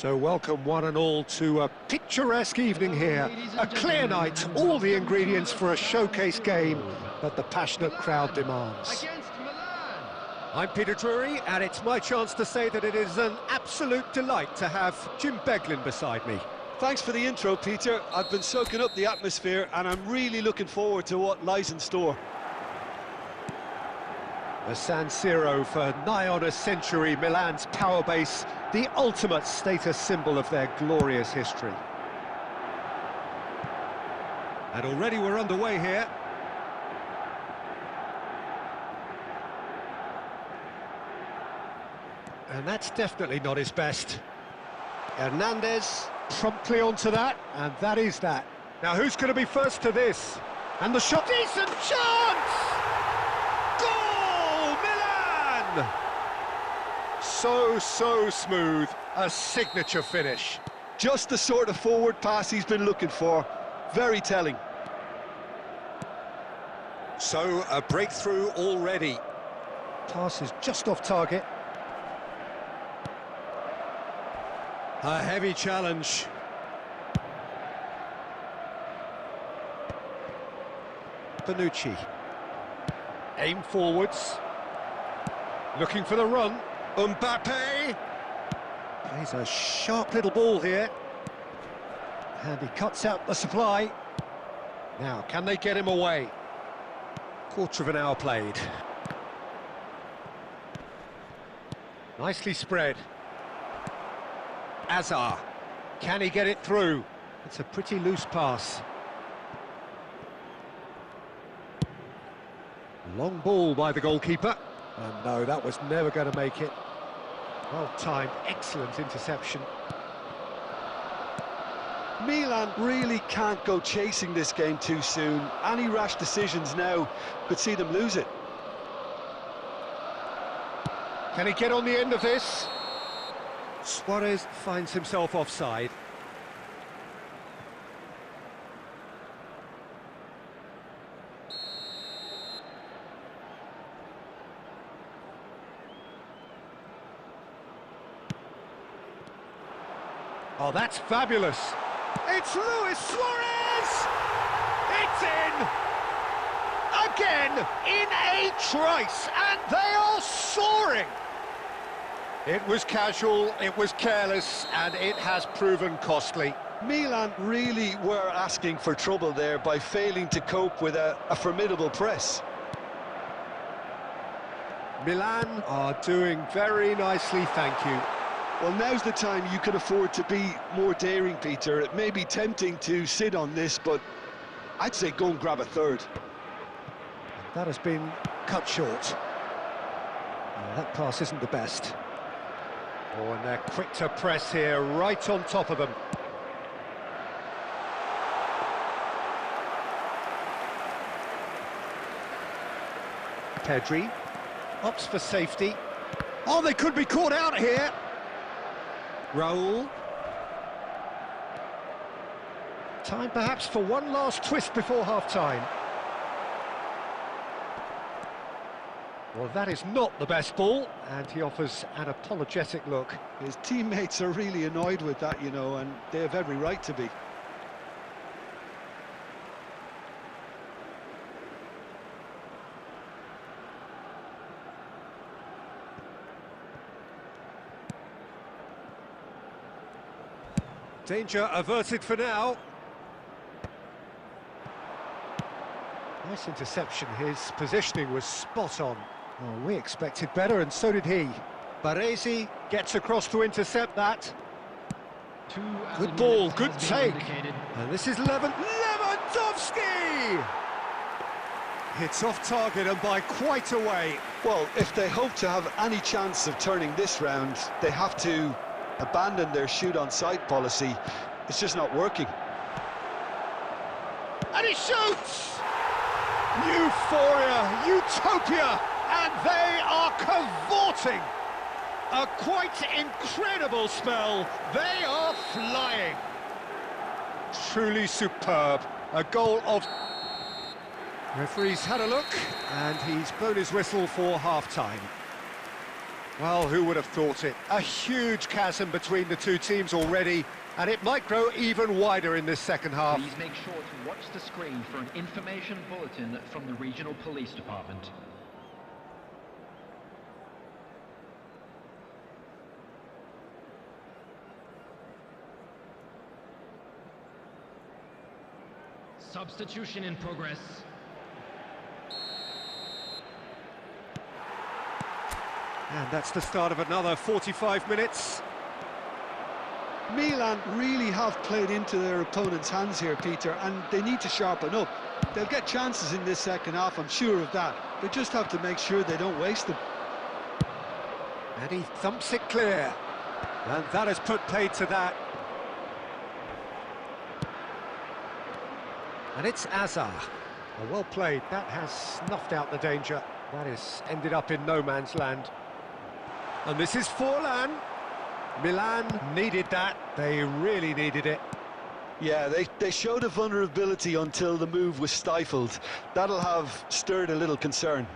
So welcome one and all to a picturesque evening here. A clear night, all the ingredients for a showcase game that the passionate crowd demands. I'm Peter Drury, and it's my chance to say that it is an absolute delight to have Jim Beglin beside me. Thanks for the intro, Peter. I've been soaking up the atmosphere and I'm really looking forward to what lies in store. The San Siro for nigh on a century, Milan's power base, the ultimate status symbol of their glorious history. And already we're underway here. And that's definitely not his best. Hernandez promptly onto that, and that is that. Now who's going to be first to this? And the shot, decent chance! Goal, Milan! So smooth, a signature finish. Just the sort of forward pass he's been looking for. Very telling. So, a breakthrough already. Pass is just off target. A heavy challenge. Bonucci. Aim forwards. Looking for the run. Mbappe. Plays a sharp little ball here. And he cuts out the supply. Now, can they get him away? Quarter of an hour played. Nicely spread. Azar. Can he get it through? It's a pretty loose pass. Long ball by the goalkeeper. And no, that was never going to make it. Well timed, excellent interception. Milan really can't go chasing this game too soon. Any rash decisions now could see them lose it. Can he get on the end of this? Suarez finds himself offside. Oh, that's fabulous. It's Luis Suarez! It's in! Again, in a trice, and they are soaring! It was casual, it was careless, and it has proven costly. Milan really were asking for trouble there by failing to cope with a formidable press. Milan are doing very nicely, thank you. Well, now's the time you can afford to be more daring, Peter. It may be tempting to sit on this, but I'd say go and grab a third. That has been cut short. That pass isn't the best. Oh, and they're quick to press here, right on top of them. Pedri opts for safety. Oh, they could be caught out here. Raul. Time perhaps for one last twist before half-time. Well, that is not the best ball, and he offers an apologetic look. His teammates are really annoyed with that, you know, and they have every right to be. Danger averted for now. Nice interception, his positioning was spot on. Oh, we expected better, and so did he. Baresi gets across to intercept that. Good ball, good take. And this is Lewandowski! It's off target and by quite a way. Well, if they hope to have any chance of turning this round, they have to abandon their shoot-on-sight policy. It's just not working. And he shoots! Euphoria, utopia, and they are cavorting. A quite incredible spell. They are flying. Truly superb. A goal of... Referee's had a look, and he's blown his whistle for half-time. Well, who would have thought it? A huge chasm between the two teams already, and it might grow even wider in this second half. Please make sure to watch the screen for an information bulletin from the regional police department. Substitution in progress. And that's the start of another 45 minutes. Milan really have played into their opponent's hands here, Peter, and they need to sharpen up. They'll get chances in this second half, I'm sure of that. They just have to make sure they don't waste them. And he thumps it clear. And that has put paid to that. And it's Azar. Well played. That has snuffed out the danger. That has ended up in no man's land. And this is Forlan. Milan needed that. They really needed it. Yeah, they showed a vulnerability until the move was stifled. That'll have stirred a little concern.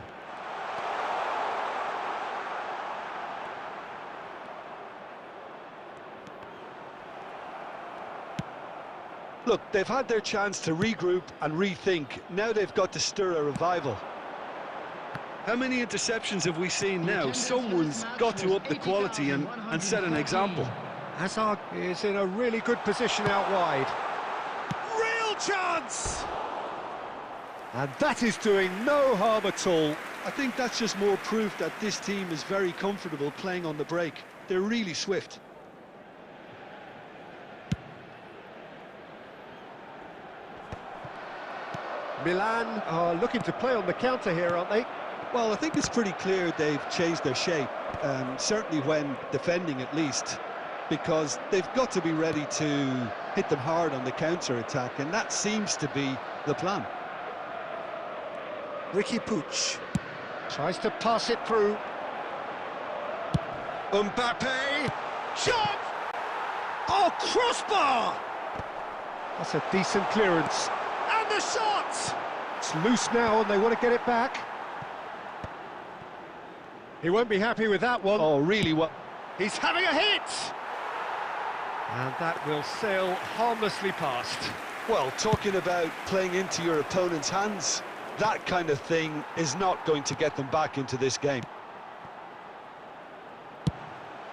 Look, they've had their chance to regroup and rethink. Now they've got to stir a revival. How many interceptions have we seen now? Someone's got to up the quality and set an example. Hazard is in a really good position out wide. Real chance! And that is doing no harm at all. I think that's just more proof that this team is very comfortable playing on the break. They're really swift. Milan are looking to play on the counter here, aren't they? Well, I think it's pretty clear they've changed their shape, certainly when defending at least, because they've got to be ready to hit them hard on the counter-attack, and that seems to be the plan. Ricky Puig tries to pass it through. Mbappe! Shot! Oh, crossbar! That's a decent clearance. And the shot! It's loose now and they want to get it back. He won't be happy with that one. Oh, really well. He's having a hit! And that will sail harmlessly past. Well, talking about playing into your opponent's hands, that kind of thing is not going to get them back into this game.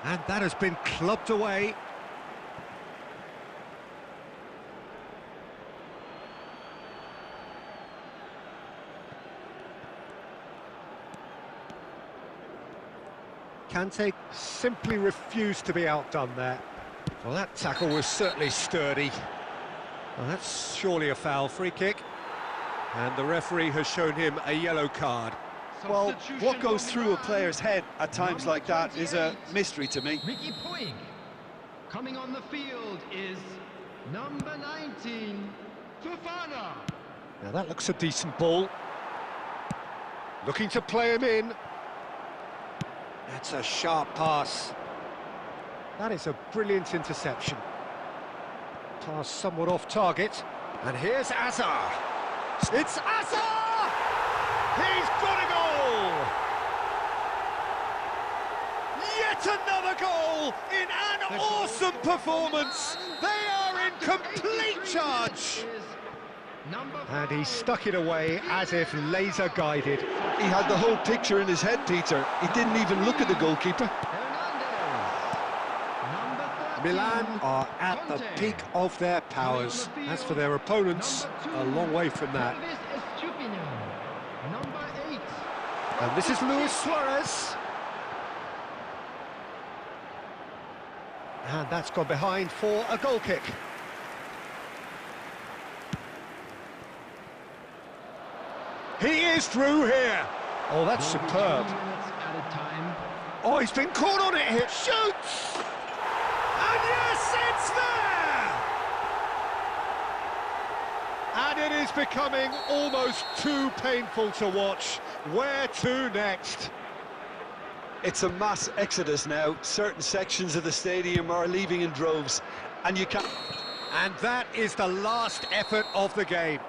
And that has been clubbed away. Kante simply refused to be outdone there. Well, that tackle was certainly sturdy. Well, that's surely a foul. Free kick. And the referee has shown him a yellow card. Well, what goes through a player's head at times like that is a mystery to me. Ricky Puig. Coming on the field is number 19, Fofana. Now that looks a decent ball. Looking to play him in. That's a sharp pass. That is a brilliant interception. Pass somewhat off target. And here's Azar. It's Azar! He's got a goal! Yet another goal in an awesome performance. They are in complete charge. And he stuck it away as if laser-guided. He had the whole picture in his head, Peter. He didn't even look at the goalkeeper. Milan are at the peak of their powers. As for their opponents, a long way from that. Number 8. And this is Luis Suarez. And that's gone behind for a goal kick. He is through here. Oh, that's superb. Oh, he's been caught on it here. Shoots! And yes, it's there! And it is becoming almost too painful to watch. Where to next? It's a mass exodus now. Certain sections of the stadium are leaving in droves, and you can't... And that is the last effort of the game.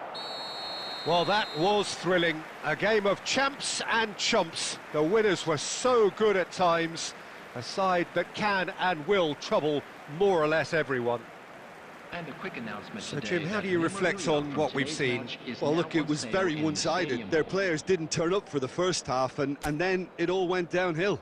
Well, that was thrilling. A game of champs and chumps. The winners were so good at times. A side that can and will trouble more or less everyone. And a quick announcement So, today Jim, how do that you a reflect memorabilia on from what we've today's seen? match is Well, now look, it on was sale very in the one-sided. stadium. Their players didn't turn up for the first half, and then it all went downhill.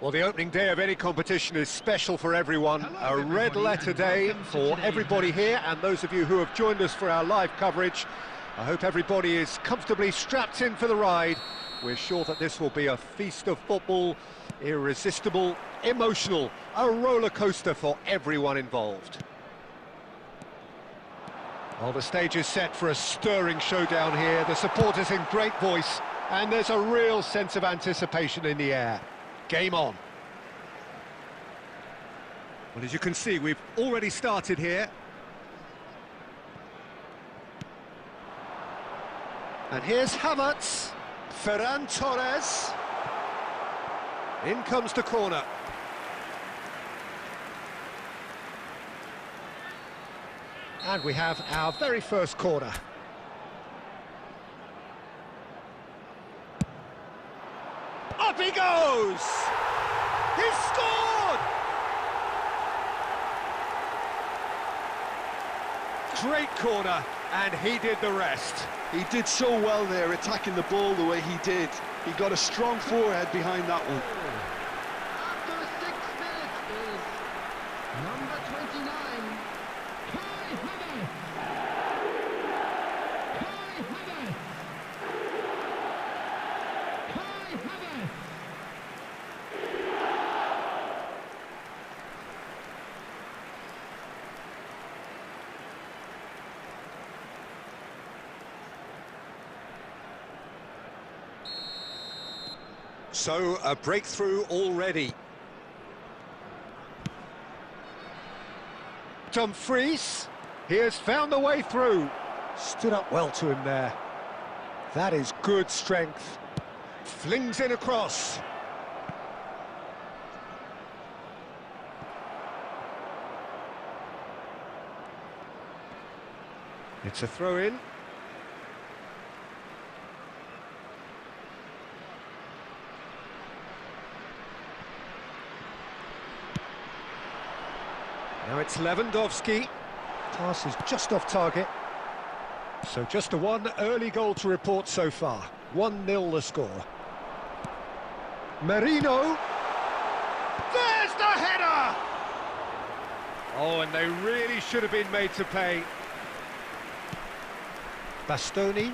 Well, the opening day of any competition is special for everyone. A red letter day for everybody here, and those of you who have joined us for our live coverage. I hope everybody is comfortably strapped in for the ride. We're sure that this will be a feast of football, irresistible, emotional, a roller coaster for everyone involved. Well, the stage is set for a stirring showdown here. The supporters in great voice, and there's a real sense of anticipation in the air. Game on. Well, as you can see, we've already started here. And here's Havertz. Ferran Torres. In comes the corner. And we have our very first corner. Up he goes! He's scored! Great corner, and he did the rest. He did so well there, attacking the ball the way he did. He got a strong forehead behind that one. After 6 minutes is number 29, Kai Havertz. Kai Havertz. Kai Havertz. So, a breakthrough already. Dumfries, he has found the way through. Stood up well to him there. That is good strength. Flings in across. It's a throw-in. Now it's Lewandowski. Pass is just off target. So just a one early goal to report so far. 1-0 the score. Merino. There's the header! Oh, and they really should have been made to pay. Bastoni.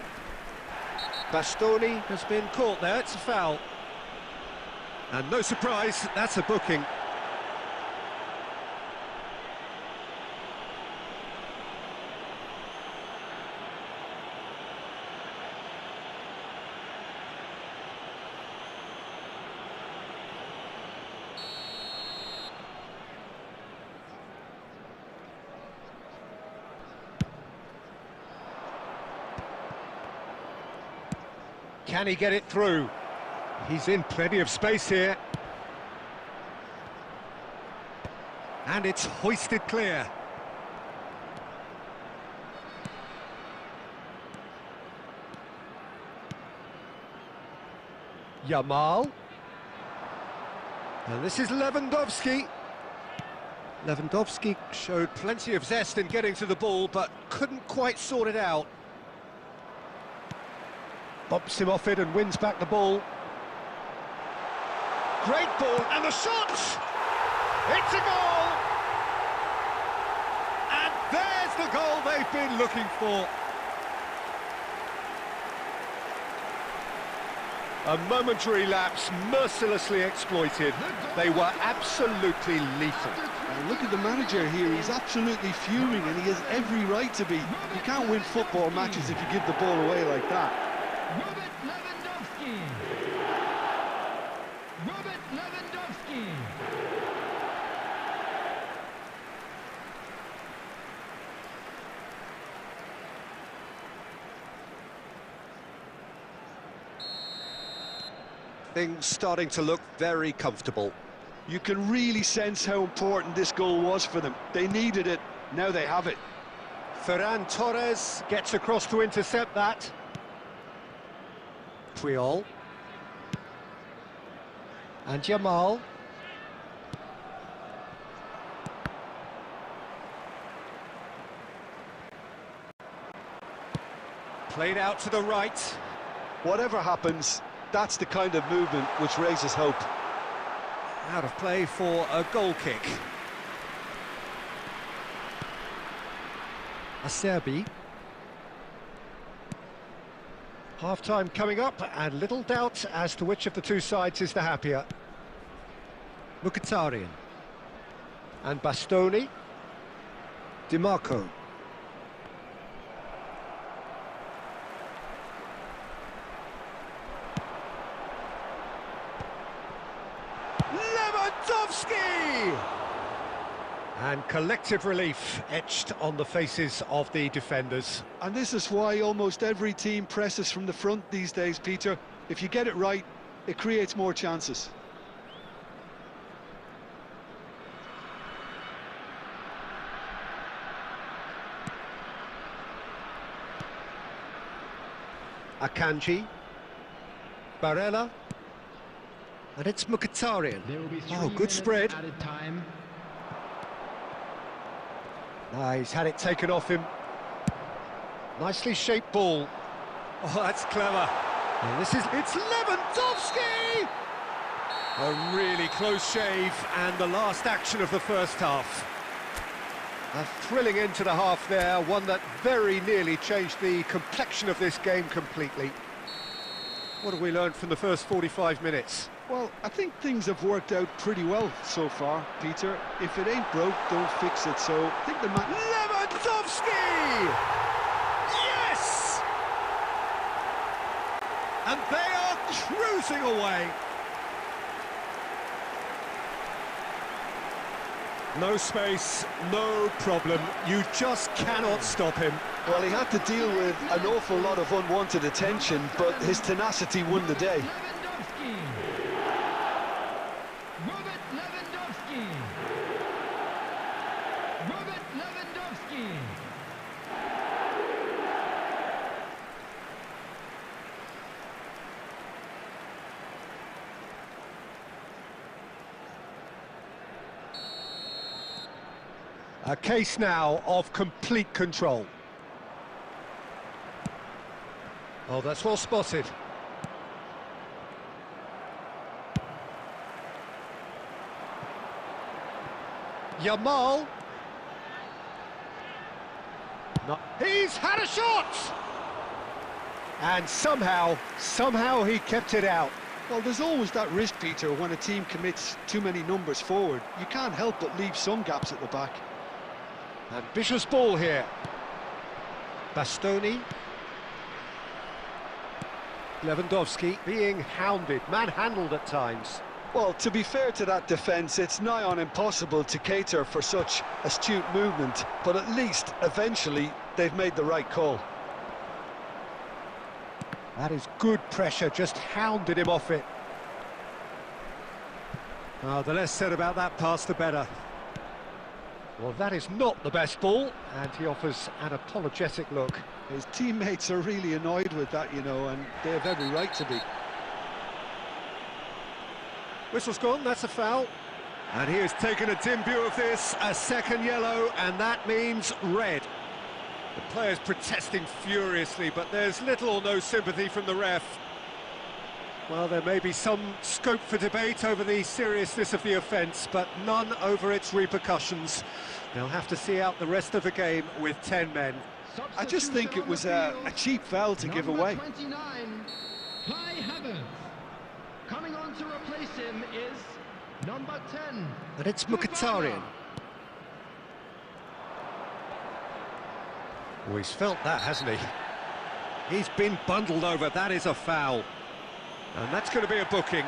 Bastoni has been caught there, it's a foul. And no surprise, that's a booking. Can he get it through? He's in plenty of space here. And it's hoisted clear. Yamal. And this is Lewandowski. Lewandowski showed plenty of zest in getting to the ball, but couldn't quite sort it out. Bumps him off it and wins back the ball. Great ball, and the shot! It's a goal! And there's the goal they've been looking for. A momentary lapse, mercilessly exploited. They were absolutely lethal. And look at the manager here, he's absolutely fuming and he has every right to be. You can't win football matches if you give the ball away like that. Robert Lewandowski. Robert Lewandowski. Things starting to look very comfortable. You can really sense how important this goal was for them. They needed it, now they have it. Ferran Torres gets across to intercept that. Puyol. And Yamal. Played out to the right. Whatever happens, that's the kind of movement which raises hope. Out of play for a goal kick. Acerbi. Half-time coming up, and little doubt as to which of the two sides is the happier. Mkhitaryan. And Bastoni. Di Marco. Lewandowski! And collective relief etched on the faces of the defenders. And this is why almost every team presses from the front these days, Peter. If you get it right, it creates more chances. Akanji. Barella. And it's Mkhitaryan. Oh, good spread. He's had it taken off him. Nicely shaped ball. Oh, that's clever. And it's Lewandowski! A really close shave, and the last action of the first half. A thrilling end to the half there, one that very nearly changed the complexion of this game completely. What have we learned from the first 45 minutes? Well, I think things have worked out pretty well so far, Peter. If it ain't broke, don't fix it. So I think the man... Lewandowski! Yes! And they are cruising away. No space, no problem. You just cannot stop him. Well, he had to deal with an awful lot of unwanted attention, but his tenacity won the day. Robert Lewandowski. Robert Lewandowski. A case now of complete control. Oh, that's well spotted. Yamal. No, he's had a shot! And somehow he kept it out. Well, there's always that risk, Peter, when a team commits too many numbers forward. You can't help but leave some gaps at the back. Ambitious ball here. Bastoni. Lewandowski being hounded, manhandled at times. Well, to be fair to that defence, it's nigh on impossible to cater for such astute movement, but at least, eventually, they've made the right call. That is good pressure, just hounded him off it. Oh, the less said about that pass, the better. Well, that is not the best ball, and he offers an apologetic look. His teammates are really annoyed with that, you know, and they have every right to be. Whistle's gone, that's a foul. And he has taken a dim view of this, a second yellow, and that means red. The players protesting furiously, but there's little or no sympathy from the ref. Well, there may be some scope for debate over the seriousness of the offence, but none over its repercussions. They'll have to see out the rest of the game with 10 men. I just think it was a cheap foul to give away. 29, Kai Havertz. Coming on to replace him is number 10. And it's Mkhitaryan. Oh, he's felt that, hasn't he? He's been bundled over, that is a foul. And that's going to be a booking.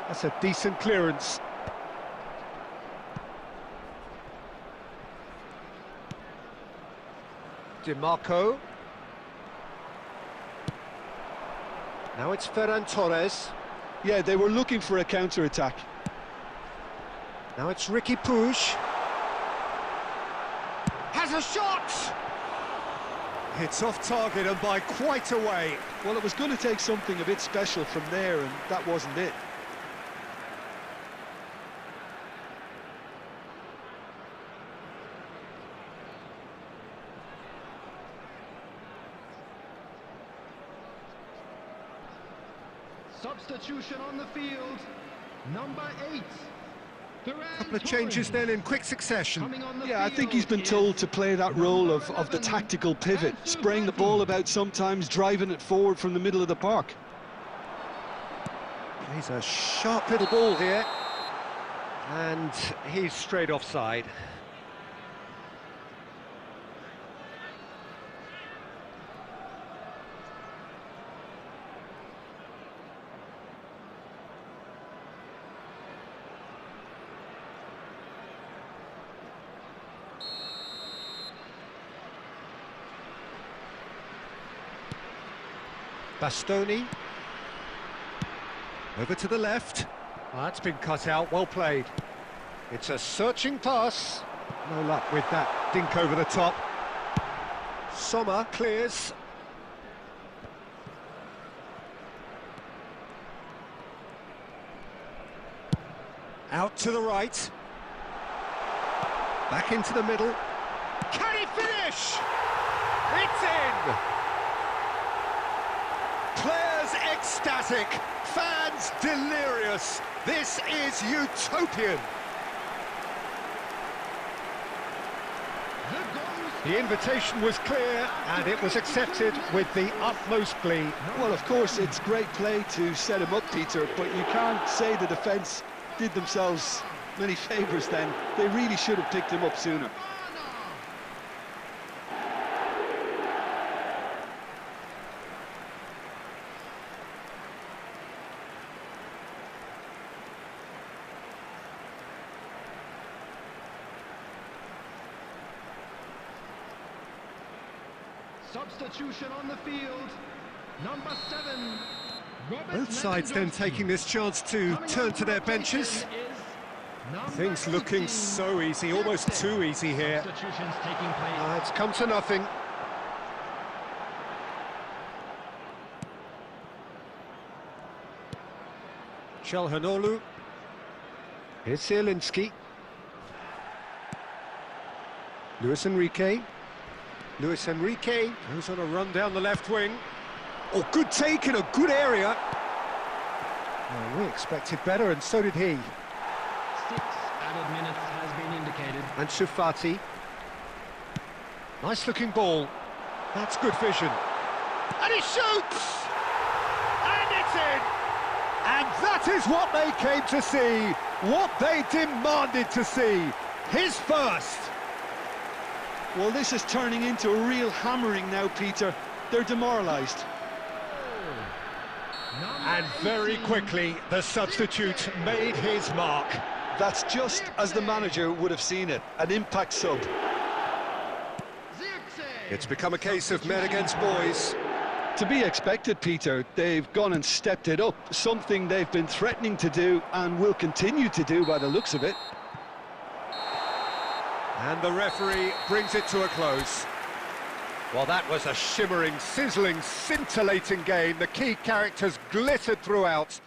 That's a decent clearance. DiMarco. Now it's Ferran Torres. Yeah, they were looking for a counter-attack. Now it's Ricky Puig. Has a shot! It's off target and by quite a way. Well, it was going to take something a bit special from there, and that wasn't it. Substitution on the field, number 8. A couple of changes then in quick succession. Yeah, I think he's been told to play that role of the tactical pivot, spraying the ball about sometimes, driving it forward from the middle of the park. He's a sharp little ball here. And he's straight offside. Bastoni. Over to the left. Oh, that's been cut out, well played. It's a searching pass. No luck with that dink over the top. Sommer clears. Out to the right. Back into the middle. Can he finish? It's in! Players ecstatic, fans delirious. This is utopian. The invitation was clear and it was accepted with the utmost glee. Well, of course, it's great play to set him up, Peter, but you can't say the defence did themselves many favours then. They really should have picked him up sooner. Substitution on the field, number 7. Both sides then taking this chance to turn to their benches. Things looking so easy, almost too easy here. It's come to nothing. Çalhanoğlu. Here's Zielinski. Luis Enrique. Luis Enrique goes on a run down the left wing. Oh, good take in a good area. Well, we expected better, and so did he. 6 added minutes has been indicated. And Shufati. Nice-looking ball. That's good vision. And he shoots! And it's in! And that is what they came to see, what they demanded to see. His first. Well, this is turning into a real hammering now, Peter. They're demoralised. And very quickly, the substitute made his mark. That's just as the manager would have seen it, an impact sub. It's become a case of men against boys. To be expected, Peter. They've gone and stepped it up, something they've been threatening to do and will continue to do by the looks of it. And the referee brings it to a close. Well, that was a shimmering, sizzling, scintillating game. The key characters glittered throughout.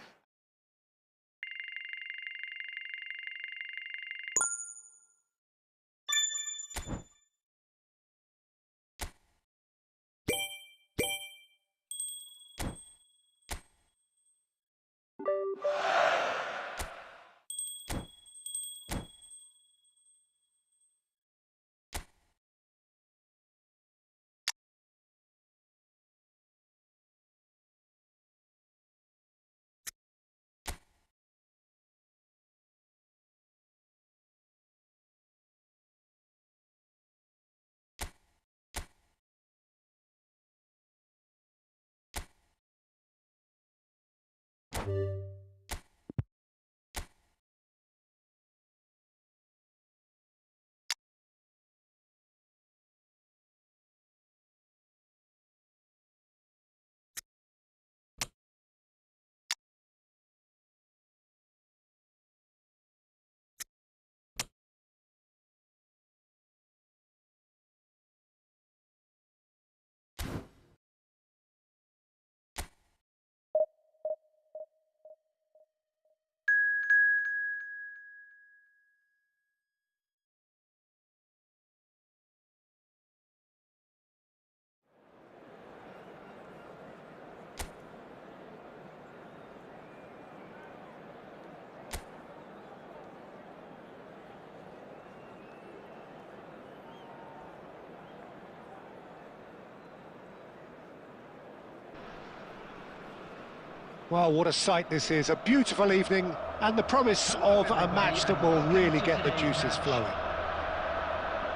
Well, what a sight this is. A beautiful evening and the promise of a match that will really get the juices flowing.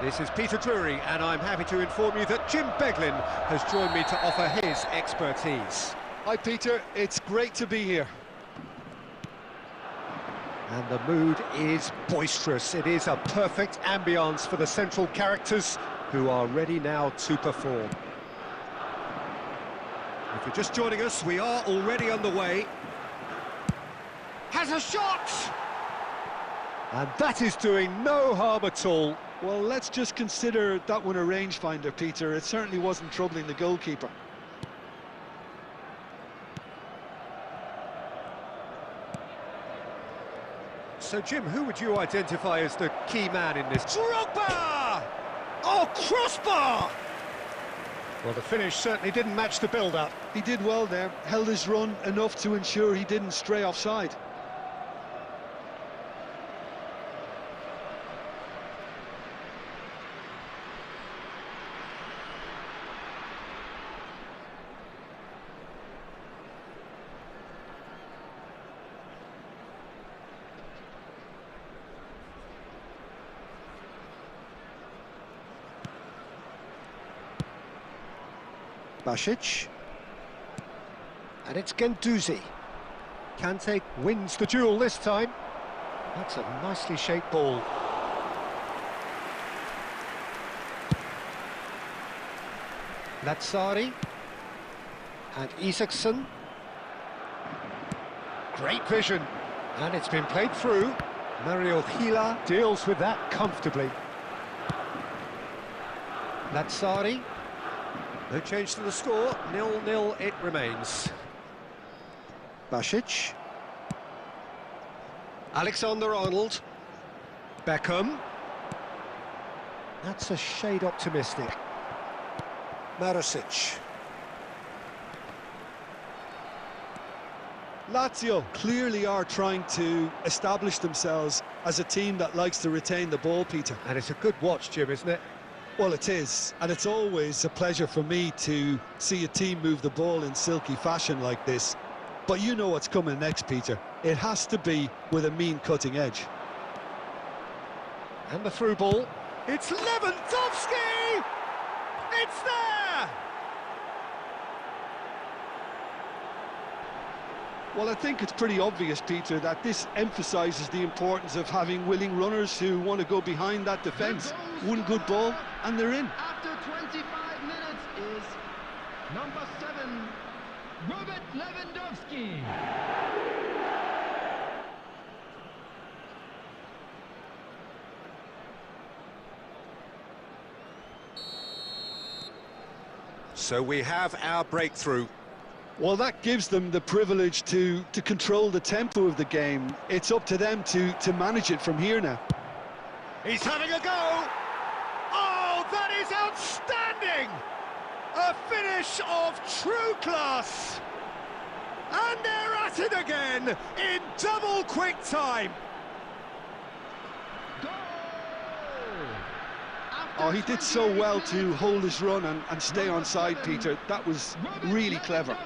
This is Peter Drury, and I'm happy to inform you that Jim Beglin has joined me to offer his expertise. Hi, Peter. It's great to be here. And the mood is boisterous. It is a perfect ambience for the central characters who are ready now to perform. If you're just joining us, we are already underway. Has a shot! And that is doing no harm at all. Well, let's just consider that one a rangefinder, Peter. It certainly wasn't troubling the goalkeeper. So, Jim, who would you identify as the key man in this? Drogba! Oh, crossbar! Well, the finish certainly didn't match the build-up. He did well there, held his run enough to ensure he didn't stray offside. Basic. And it's Guendouzi. Kante wins the duel this time. That's a nicely shaped ball. Lazzari. And Isaacson. Great vision. And it's been played through. Mario Gila deals with that comfortably. Lazzari. No change to the score, 0-0 it remains. Basic. Alexander-Arnold. Beckham. That's a shade optimistic. Marasic. Lazio clearly are trying to establish themselves as a team that likes to retain the ball, Peter. And it's a good watch, Jim, isn't it? Well, it is, and it's always a pleasure for me to see a team move the ball in silky fashion like this. But you know what's coming next, Peter. It has to be with a mean cutting edge. And the through ball. It's Lewandowski! It's there! Well, I think it's pretty obvious, Peter, that this emphasises the importance of having willing runners who want to go behind that defence. One good ball, and they're in. After 25 minutes is number 7, Robert Lewandowski. So we have our breakthrough. Well, that gives them the privilege to control the tempo of the game. It's up to them to manage it from here now. He's having a go! Oh, that is outstanding! A finish of true class! And they're at it again in double quick time! Oh, he did so well to hold his run and stay on side, Peter. That was really clever.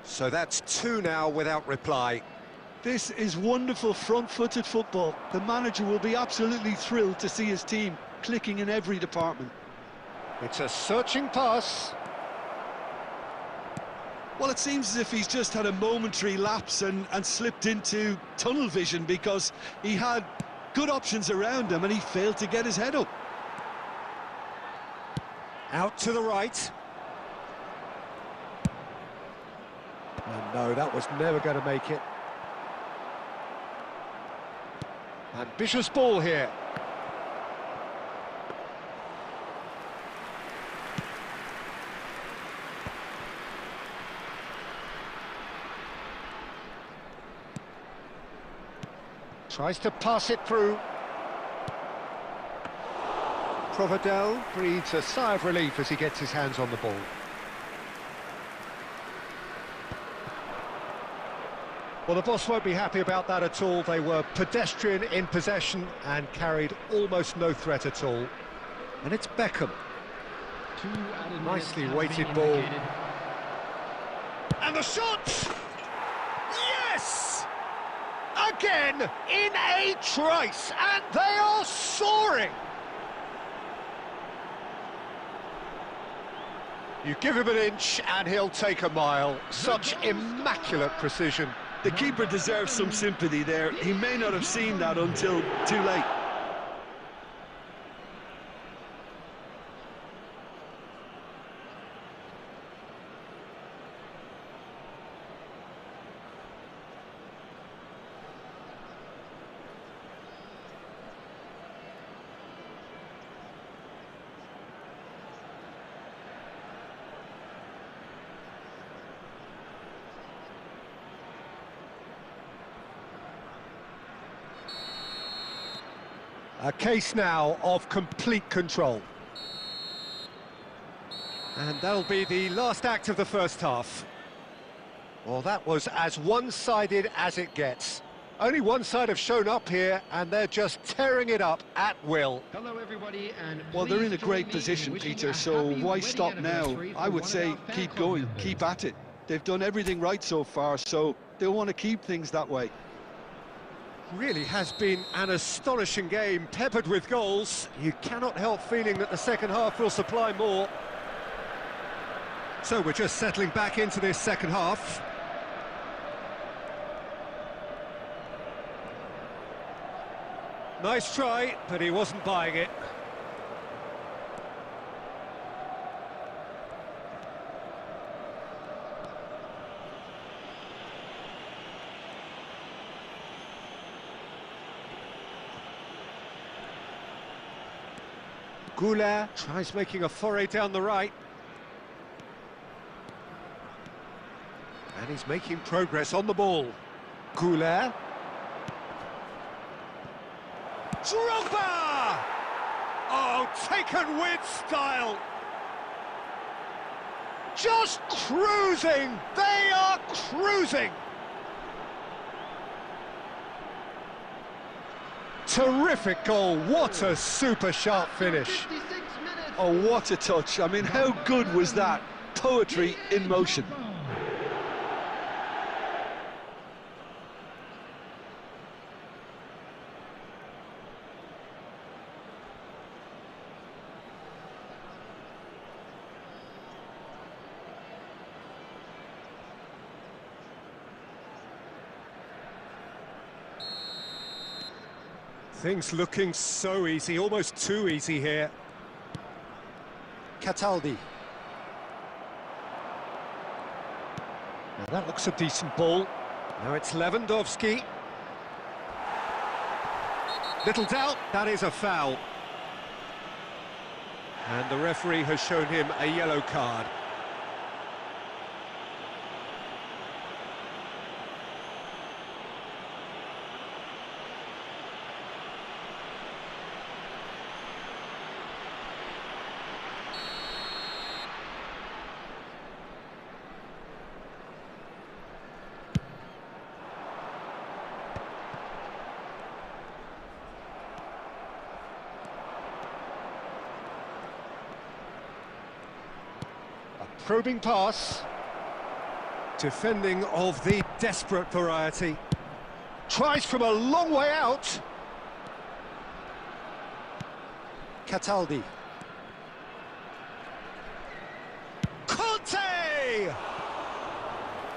So that's 2 now without reply. This is wonderful front-footed football. The manager will be absolutely thrilled to see his team clicking in every department. It's a searching pass. Well, it seems as if he's just had a momentary lapse and slipped into tunnel vision, because he had good options around him and he failed to get his head up. Out to the right. Oh no, that was never going to make it. Ambitious ball here. Tries to pass it through. Provedel breathes a sigh of relief as he gets his hands on the ball. Well, the boss won't be happy about that at all. They were pedestrian in possession and carried almost no threat at all. And it's Beckham. Nicely weighted ball. And the shot! Yes! Again in a trice, and they are soaring! You give him an inch and he'll take a mile. Such immaculate precision. The keeper deserves some sympathy there. He may not have seen that until too late. A case now of complete control. And that'll be the last act of the first half. Well, that was as one-sided as it gets. Only one side have shown up here, and they're just tearing it up at will. Hello, everybody, and well, they're in a great position, Peter, so why stop now? I would say keep going, keep at it. They've done everything right so far, so they'll want to keep things that way. Really has been an astonishing game, peppered with goals. You cannot help feeling that the second half will supply more. So we're just settling back into this second half. Nice try, but he wasn't buying it. Goulart tries making a foray down the right. he's making progress on the ball. Goulet. Drogba! Oh, taken with style. Just cruising! They are cruising! Terrific goal, what a super sharp finish. 56 minutes. Oh, what a touch. I mean, how good was that? Poetry in motion. Things looking so easy, almost too easy here. Cataldi. Now that looks a decent ball. Now it's Lewandowski. Little doubt, that is a foul. And the referee has shown him a yellow card. Probing pass. Defending of the desperate variety. Tries from a long way out. Cataldi. Conte!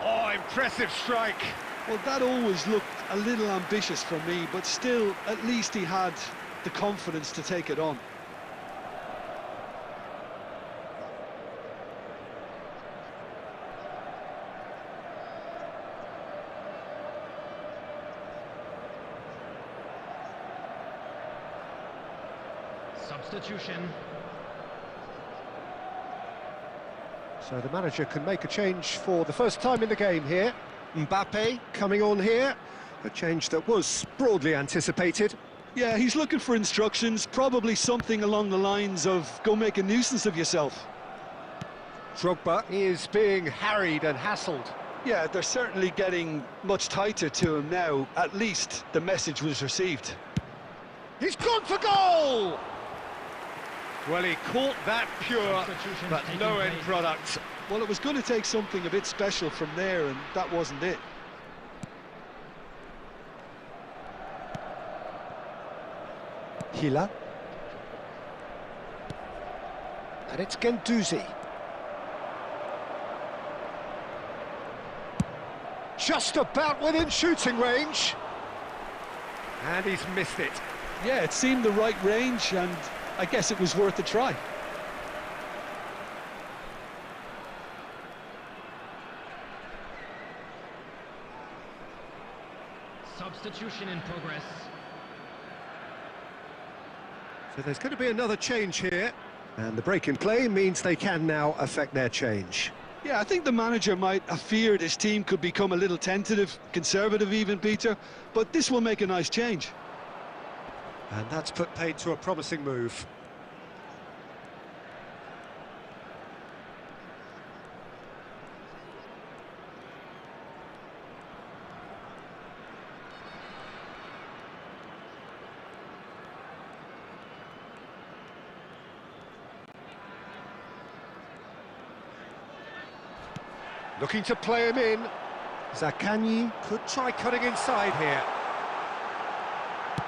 Oh, impressive strike. Well, that always looked a little ambitious for me, but still, at least he had the confidence to take it on. Substitution. So the manager can make a change for the first time in the game here. Mbappe coming on here. A change that was broadly anticipated. Yeah, he's looking for instructions, probably something along the lines of, go make a nuisance of yourself. Drogba is being harried and hassled. Yeah, they're certainly getting much tighter to him now. At least the message was received. He's gone for goal! Well, he caught that pure, but no end product. Well, it was going to take something a bit special from there, and that wasn't it. Hila. And it's Guendouzi. Just about within shooting range. And he's missed it. Yeah, it seemed the right range, and I guess it was worth a try. Substitution in progress. So there's going to be another change here. And the break in play means they can now affect their change. Yeah, I think the manager might have feared his team could become a little tentative, conservative even, Peter, but this will make a nice change. And that's put paid to a promising move. Looking to play him in. Zaccagni could try cutting inside here.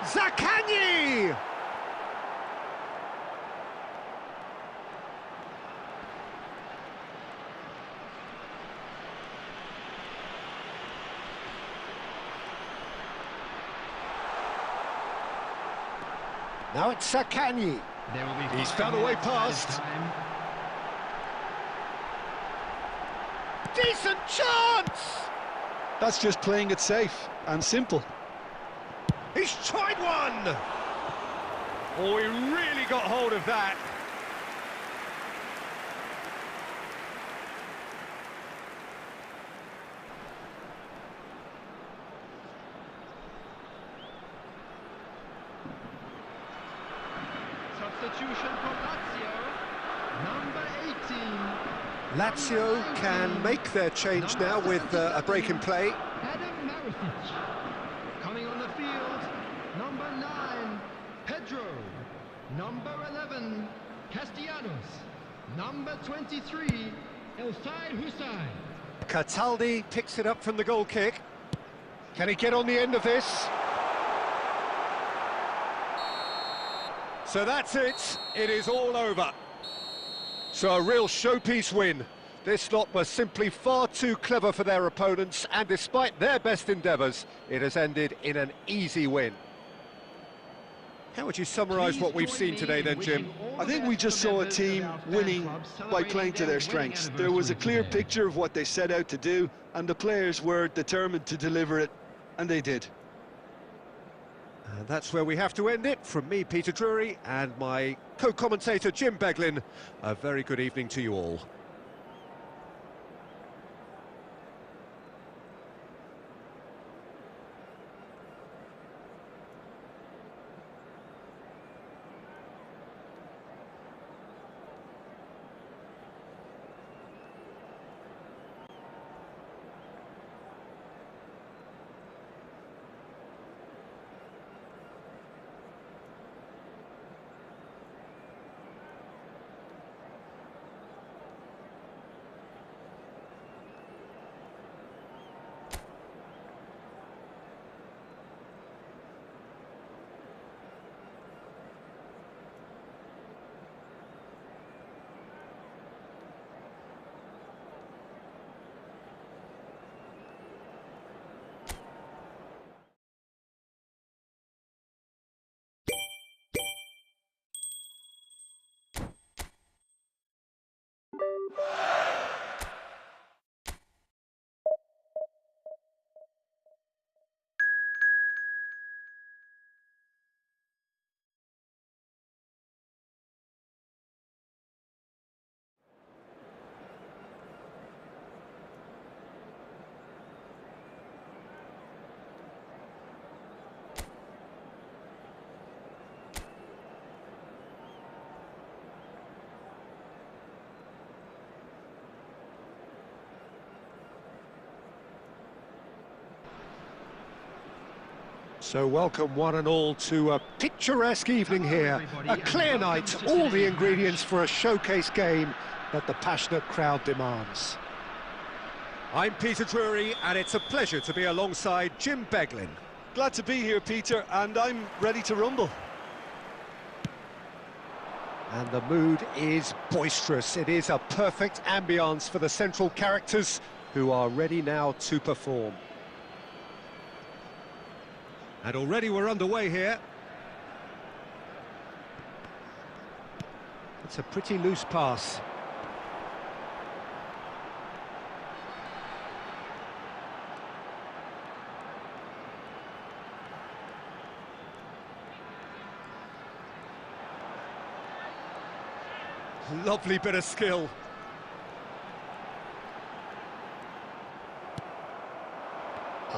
Zaccagni! Now it's Zaccagni. There will be He's found a way past. Decent chance! That's just playing it safe and simple. He's tried one! Oh, he really got hold of that. substitution for Lazio, number 18. Lazio can make their change now with a break in play. Adam Maritic. Coming on the field, number 9, Pedro. Number 11, Castellanos. Number 23, Elsai Hussein. Cataldi picks it up from the goal kick. Can he get on the end of this? So that's it. It is all over. So a real showpiece win. This lot was simply far too clever for their opponents, and despite their best endeavours, it has ended in an easy win. How would you summarise what we've seen today then, Jim? I think we just saw a team winning by playing to their strengths. There was a clear picture of what they set out to do, and the players were determined to deliver it, and they did. And that's where we have to end it. From me, Peter Drury, and my co-commentator, Jim Beglin, a very good evening to you all. So welcome one and all to a picturesque evening here. A clear night, all the ingredients for a showcase game that the passionate crowd demands. I'm Peter Drury, and it's a pleasure to be alongside Jim Beglin. Glad to be here, Peter, and I'm ready to rumble. And the mood is boisterous. It is a perfect ambience for the central characters who are ready now to perform. And already we're underway here. It's a pretty loose pass. Lovely bit of skill.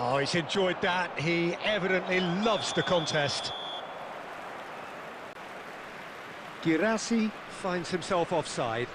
Oh, he's enjoyed that. He evidently loves the contest. Girassi finds himself offside.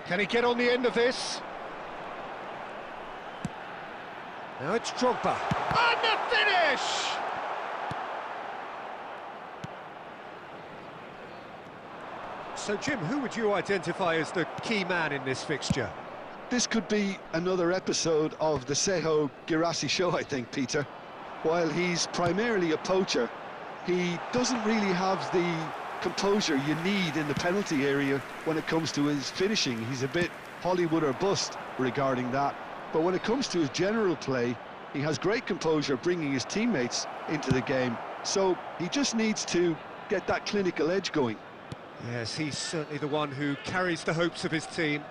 Can he get on the end of this? Now it's Drogba. And the finish! So, Jim, who would you identify as the key man in this fixture? This could be another episode of the Seho Girassi show, I think, Peter. While he's primarily a poacher, he doesn't really have the composure you need in the penalty area when it comes to his finishing. He's a bit Hollywood or bust regarding that. But when it comes to his general play, he has great composure, bringing his teammates into the game so he just needs to get that clinical edge going. Yes, he's certainly the one who carries the hopes of his team.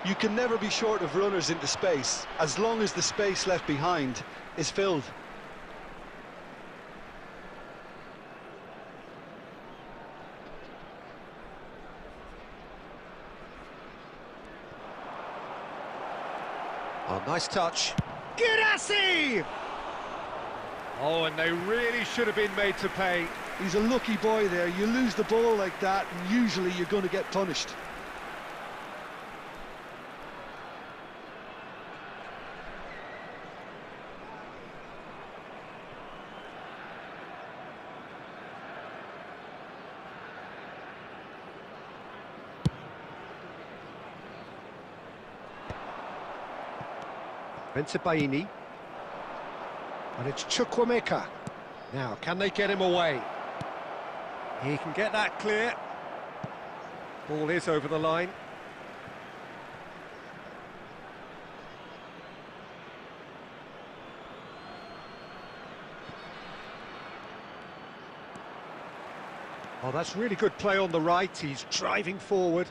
You can never be short of runners into space, as long as the space left behind is filled. Oh, nice touch. Girassi! Oh, and they really should have been made to pay. He's a lucky boy there. You lose the ball like that, and usually you're going to get punished. Baini. And it's Chukwuemeka. Now, can they get him away? He can get that clear. Ball is over the line. Oh, that's really good play on the right. He's driving forward.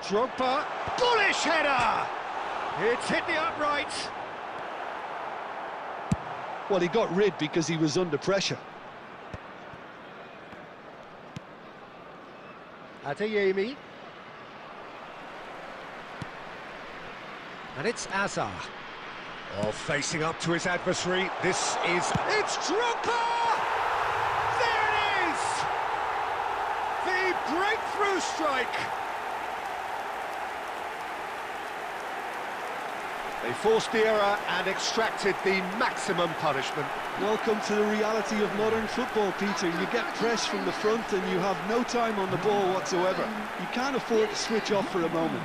Drogba, bullish header! It's hit the upright. Well, he got rid because he was under pressure. Adeyemi. And it's Azar. Oh, facing up to his adversary. It's Drogba! There it is! The breakthrough strike! They forced the error and extracted the maximum punishment. Welcome to the reality of modern football, Peter. You get pressed from the front and you have no time on the ball whatsoever. You can't afford to switch off for a moment.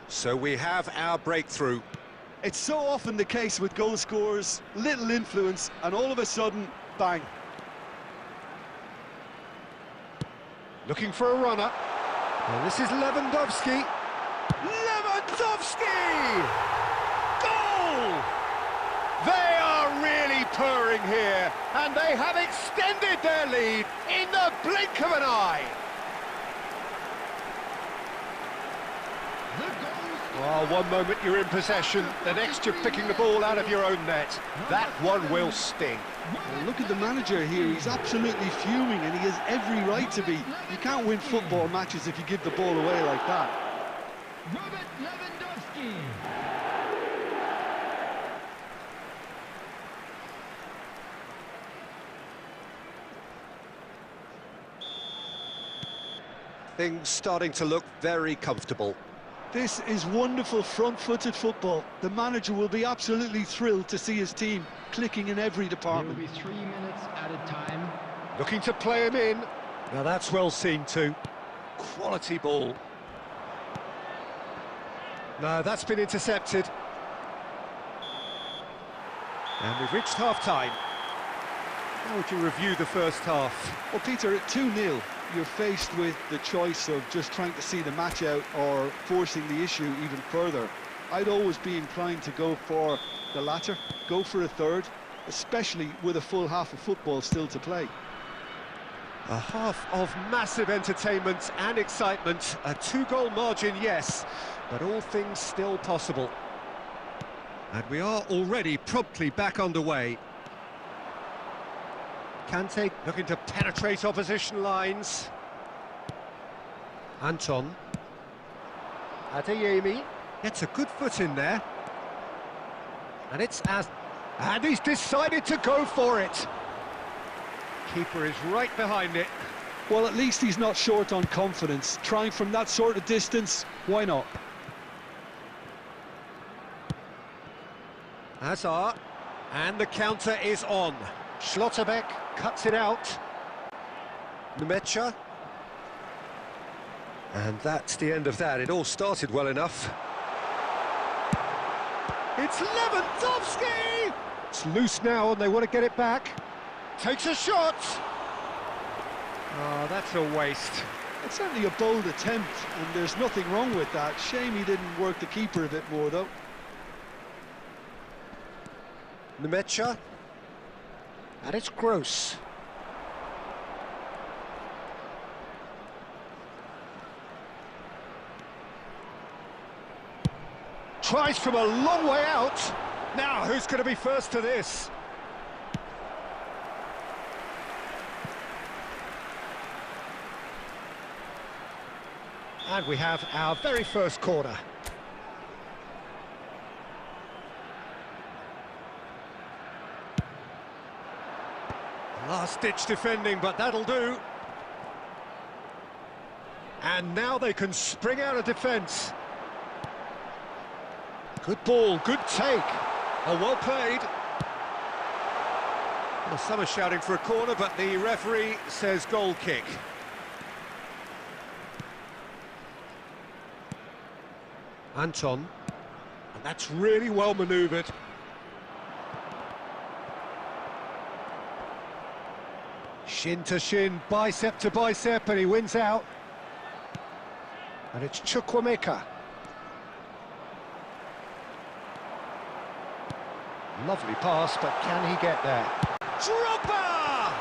So we have our breakthrough. It's so often the case with goal scorers, little influence, and all of a sudden, bang. Looking for a runner. And this is Lewandowski. Lewandowski! Goal! They are really purring here, and they have extended their lead in the blink of an eye. Oh, one moment you're in possession, the next you're picking the ball out of your own net. That one will sting. Well, look at the manager here, he's absolutely fuming and he has every right to be. You can't win football matches if you give the ball away like that. Robert Lewandowski. Things starting to look very comfortable. This is wonderful front-footed football. The manager will be absolutely thrilled to see his team clicking in every department. There will be 3 minutes at a time. Looking to play him in. Now that's well seen too. Quality ball. No, that's been intercepted. And we've reached half-time. How would you review the first half? Well, Peter, at 2-0, you're faced with the choice of just trying to see the match out or forcing the issue even further. I'd always be inclined to go for the latter, go for a third, especially with a full half of football still to play. A half of massive entertainment and excitement. A 2-goal margin, yes, but all things still possible. And we are already promptly back underway. Kante looking to penetrate opposition lines. Anton. Adeyemi gets a good foot in there. And it's and he's decided to go for it. Keeper is right behind it. Well, at least he's not short on confidence. Trying from that sort of distance, why not? Hazard, and the counter is on. Schlotterbeck cuts it out. Nemecha. And that's the end of that. It all started well enough. It's Lewandowski! It's loose now and they want to get it back. Takes a shot! Oh, that's a waste. It's certainly a bold attempt, and there's nothing wrong with that. Shame he didn't work the keeper a bit more, though. Nemecha. And it's Gross. Tries from a long way out. Now, who's going to be first to this? And we have our very first corner. Last-ditch defending, but that'll do. And now they can spring out of defence. Good ball, good take. Oh, well played. Well, some are shouting for a corner, but the referee says goal kick. Anton. And that's really well manoeuvred. Shin to shin, bicep to bicep, and he wins out. And it's Chukwuemeka. Lovely pass, but can he get there? Drogba!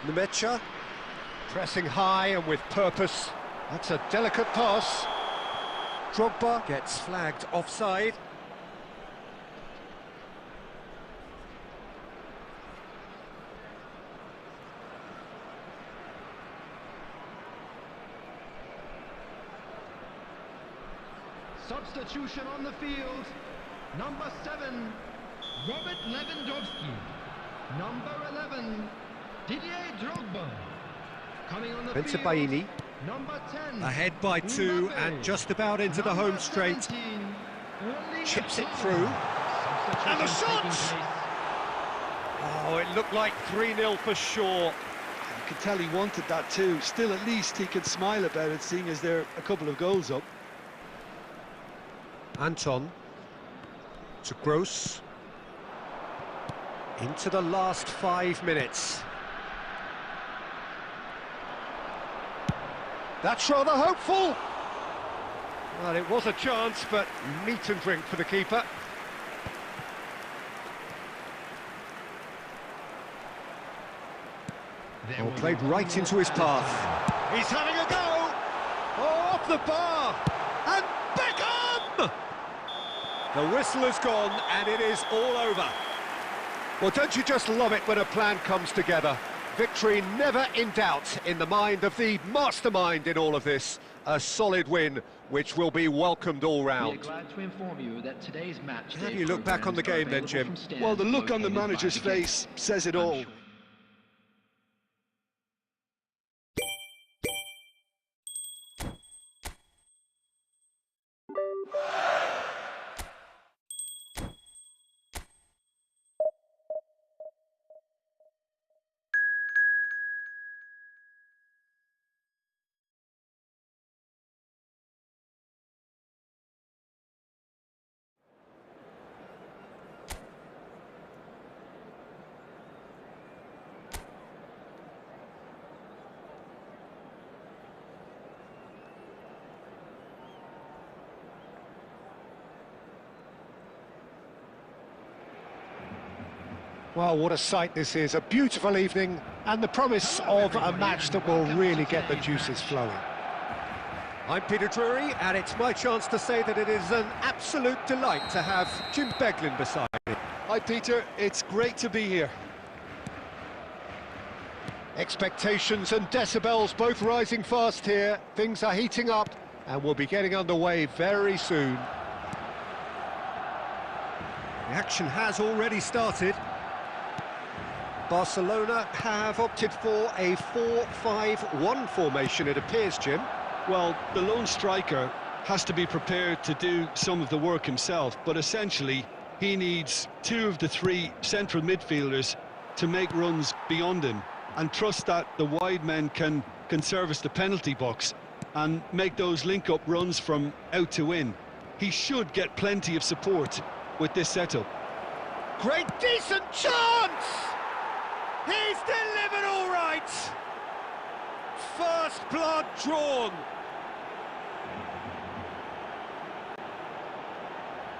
Nemecha, pressing high and with purpose. That's a delicate pass. Drogba gets flagged offside. Substitution on the field. Number 7, Robert Lewandowski. Number 11, Didier Drogba. Coming on the field, Baini. number 10. Ahead by 2 and just about into the home straight. Chips it through. And the shot! Oh, it looked like 3-0 for sure. You could tell he wanted that too. Still, at least he can smile about it, seeing as they're a couple of goals up. Anton to Gross. Into the last 5 minutes. That's rather hopeful. Well, it was a chance, but meat and drink for the keeper. Oh, played right into his path. He's having a go. Oh, off the bar. And Beckham! The whistle has gone, and it is all over. Well, don't you just love it when a plan comes together? Victory never in doubt in the mind of the mastermind in all of this. A solid win, which will be welcomed all round. We are glad to inform you that today's match. How do you look back on the game then, Jim? Well, the look on the manager's face says it all. Well, what a sight this is. A beautiful evening and the promise of a match that will really get the juices flowing. I'm Peter Drury, and it's my chance to say that it is an absolute delight to have Jim Beglin beside me. Hi, Peter. It's great to be here. Expectations and decibels both rising fast here. Things are heating up and we'll be getting underway very soon. The action has already started. Barcelona have opted for a 4-5-1 formation, it appears, Jim. Well, the lone striker has to be prepared to do some of the work himself, but essentially he needs two of the three central midfielders to make runs beyond him and trust that the wide men can service the penalty box and make those link-up runs from out to in. He should get plenty of support with this setup. Great, decent chance! He's delivered all right! First blood drawn.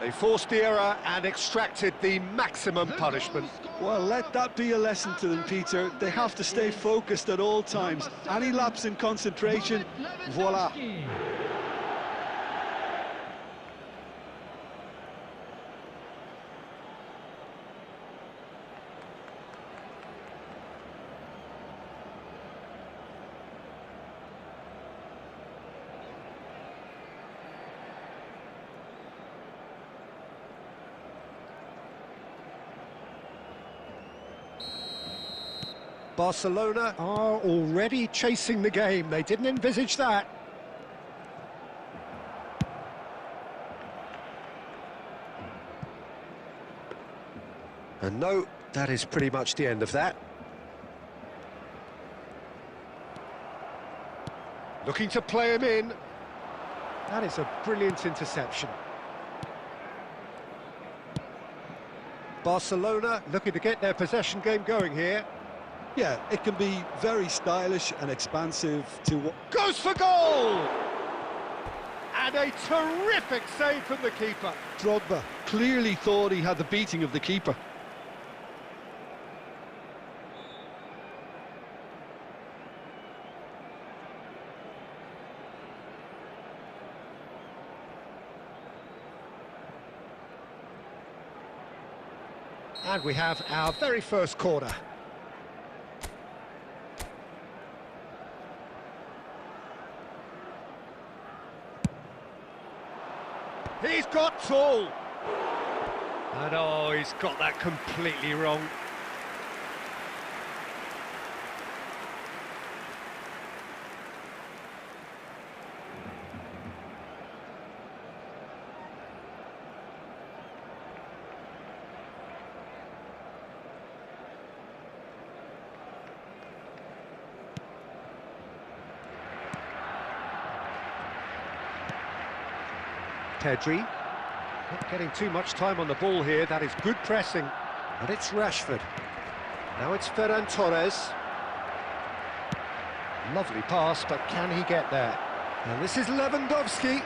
They forced the error and extracted the maximum punishment. Well, let that be a lesson to them, Peter. They have to stay focused at all times. Any lapse in concentration, voila. Barcelona are already chasing the game. They didn't envisage that. And no, that is pretty much the end of that. Looking to play him in. That is a brilliant interception. Barcelona looking to get their possession game going here. Yeah, it can be very stylish and expansive to... Goes for goal! And a terrific save from the keeper. Drogba clearly thought he had the beating of the keeper. And we have our very first corner. He's got tall. And oh, he's got that completely wrong. Pedri, not getting too much time on the ball here. That is good pressing. And it's Rashford. Now it's Ferran Torres. Lovely pass, but can he get there? And this is Lewandowski.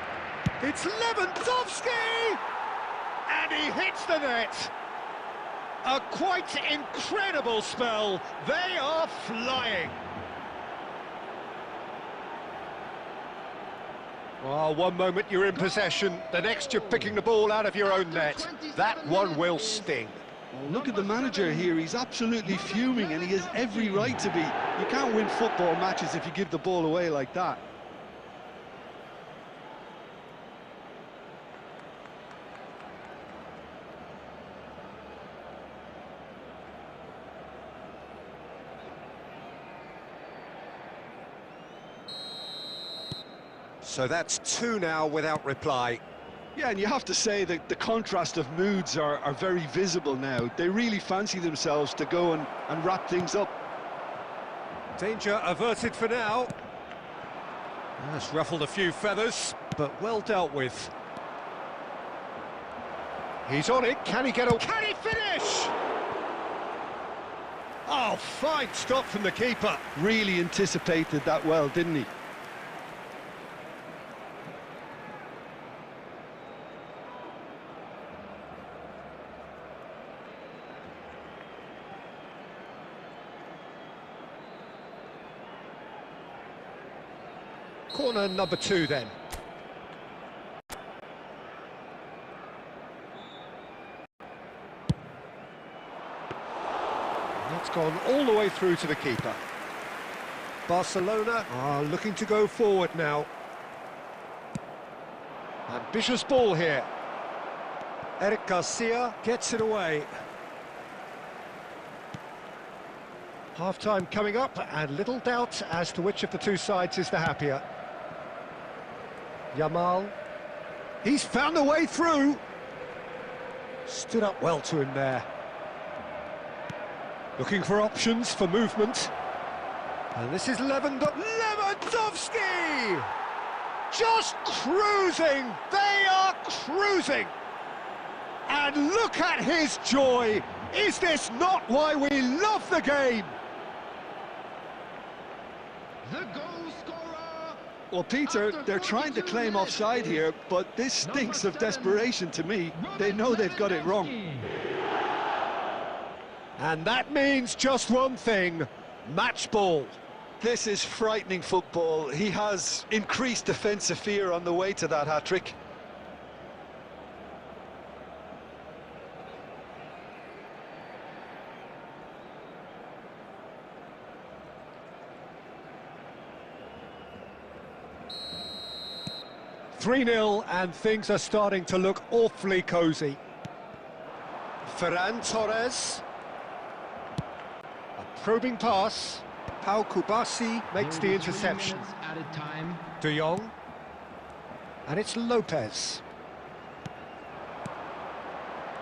It's Lewandowski! And he hits the net. A quite incredible spell. They are flying. Well, one moment you're in possession, the next you're picking the ball out of your own net. That one will sting. Well, look at the manager here, he's absolutely fuming and he has every right to be. You can't win football matches if you give the ball away like that. So that's two now without reply. Yeah, and you have to say that the contrast of moods are very visible now. They really fancy themselves to go and wrap things up. Danger averted for now. That's ruffled a few feathers, but well dealt with. He's on it. Can he get a... Can he finish? Oh, fine stop from the keeper. Really anticipated that well, didn't he? Corner number 2 then. That's gone all the way through to the keeper. Barcelona are looking to go forward now. Ambitious ball here. Eric Garcia gets it away. Half-time coming up, and little doubt as to which of the two sides is the happier. Yamal, he's found a way through. Stood up well to him there. Looking for options for movement. And this is Lewandowski! Just cruising! They are cruising! And look at his joy! Is this not why we love the game? The goal scorer. Well, Peter, they're trying to claim offside here, but this stinks of desperation to me. They know they've got it wrong. And that means just one thing, match ball. This is frightening football. He has increased defensive fear on the way to that hat-trick. (3-0) and things are starting to look awfully cosy. Ferran Torres. A probing pass. Pau Kubasi makes the interception. Added time. De Jong. And it's Lopez.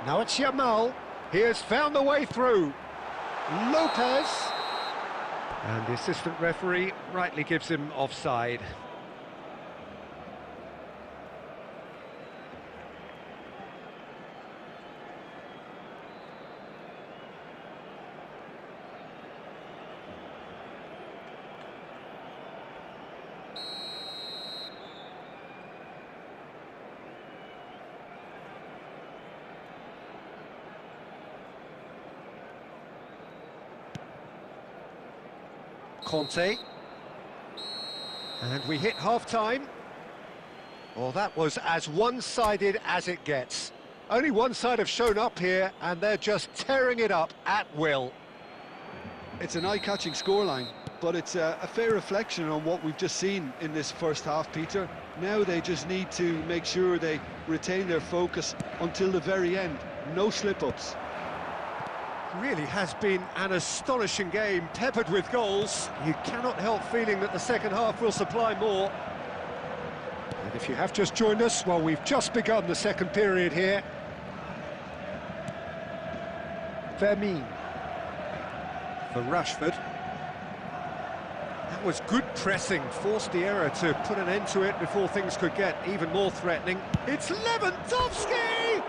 Now it's Yamal. He has found the way through. Lopez. And the assistant referee rightly gives him offside. Conte, and we hit half-time. Well, that was as one-sided as it gets. Only one side have shown up here, and they're just tearing it up at will. It's an eye-catching scoreline, but it's a fair reflection on what we've just seen in this first half, Peter. Now they just need to make sure they retain their focus until the very end. No slip-ups. Really has been an astonishing game, peppered with goals. You cannot help feeling that the second half will supply more. And if you have just joined us, well, we've just begun the second period here. Vermeer for Rashford. That was good pressing, forced the error to put an end to it before things could get even more threatening. It's Lewandowski!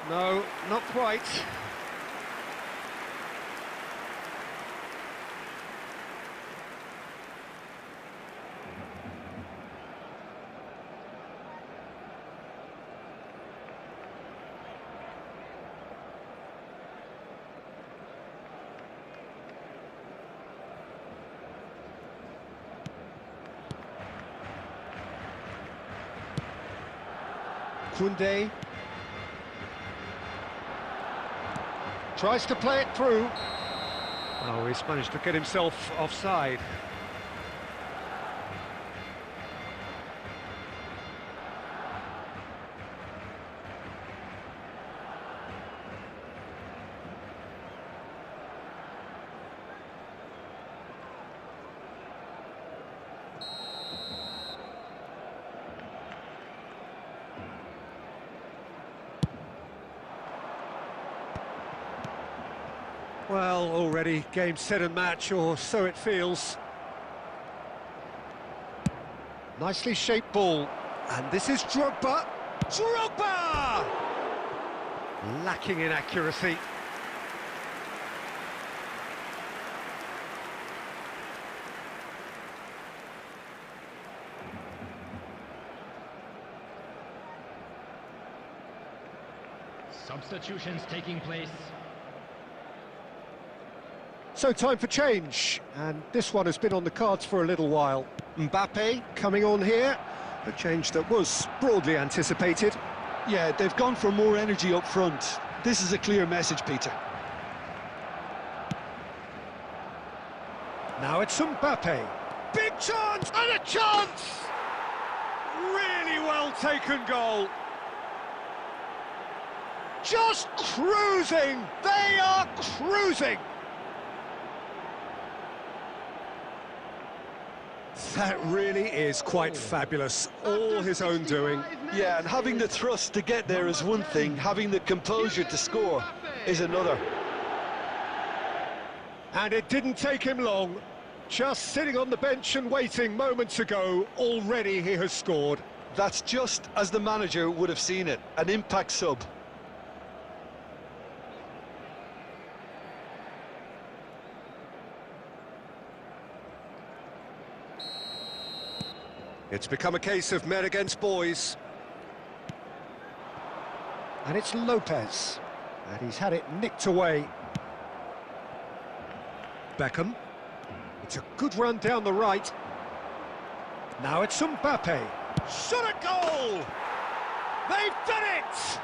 No, not quite. Koundé tries to play it through. Oh, he's managed to get himself offside. Well, already game, set and match, or so it feels. Nicely shaped ball. And this is Drogba. Drogba! Lacking in accuracy. Substitutions taking place. So time for change, and this one has been on the cards for a little while. Mbappe coming on here, a change that was broadly anticipated. Yeah, they've gone for more energy up front. This is a clear message, Peter. Now it's Mbappe. Big chance, and a chance! Really well taken goal. just cruising! They are cruising! That really is quite fabulous, all his own doing. Yeah, and having the thrust to get there is one thing, having the composure to score is another. And it didn't take him long. Just sitting on the bench and waiting moments ago, already he has scored. That's just as the manager would have seen it, an impact sub. It's become a case of men against boys. And it's Lopez. And he's had it nicked away. Beckham. It's a good run down the right. Now it's Mbappe. Shot a goal! They've done it!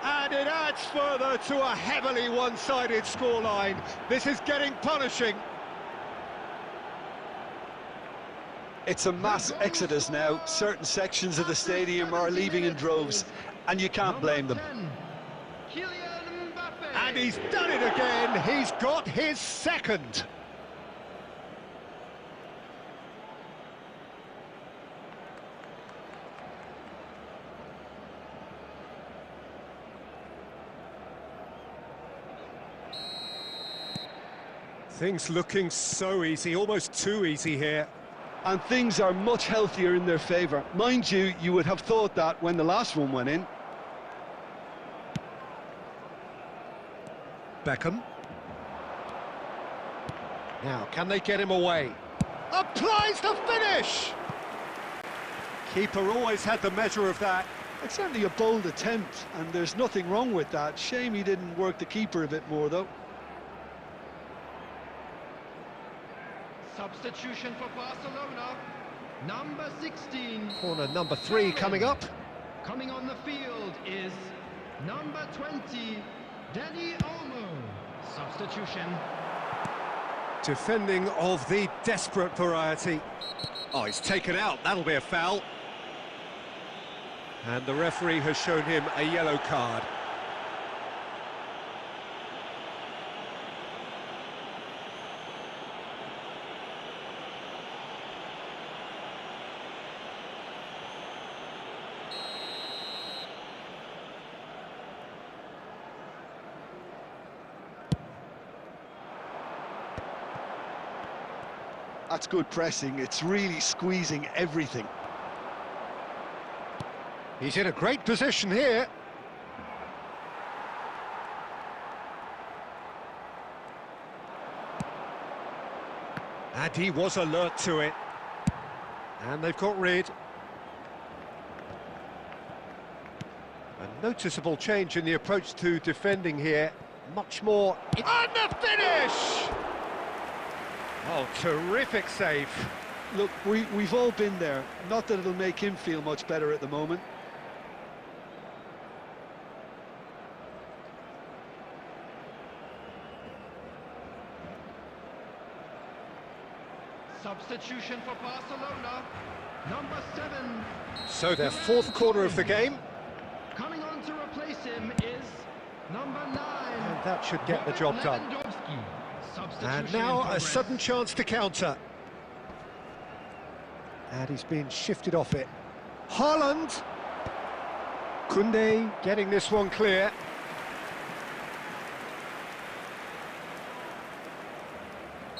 And it adds further to a heavily one-sided scoreline. This is getting punishing. It's a mass exodus now. Certain sections of the stadium are leaving in droves, and you can't blame them. And he's done it again. He's got his second. Things looking so easy, almost too easy here. And things are much healthier in their favour. Mind you, you would have thought that when the last one went in. Beckham. Now, can they get him away? Applies the finish! Keeper always had the measure of that. It's certainly a bold attempt, and there's nothing wrong with that. Shame he didn't work the keeper a bit more, though. Substitution for Barcelona, number 16. Corner number 3 coming up. Coming on the field is number 20, Dani Olmo. Substitution. Defending of the desperate variety. Oh, he's taken out. That'll be a foul. And the referee has shown him a yellow card. That's good pressing. It's really squeezing everything. He's in a great position here. And he was alert to it. And they've got rid. A noticeable change in the approach to defending here. Much more. And the finish! Oh, terrific save. Look, we've all been there. Not that it'll make him feel much better at the moment. Substitution for Barcelona, number 7. So their fourth quarter of the game. Coming on to replace him is number 9. And that should get the job done. And now a sudden chance to counter. And he's been shifted off it. Haaland. Koundé getting this one clear.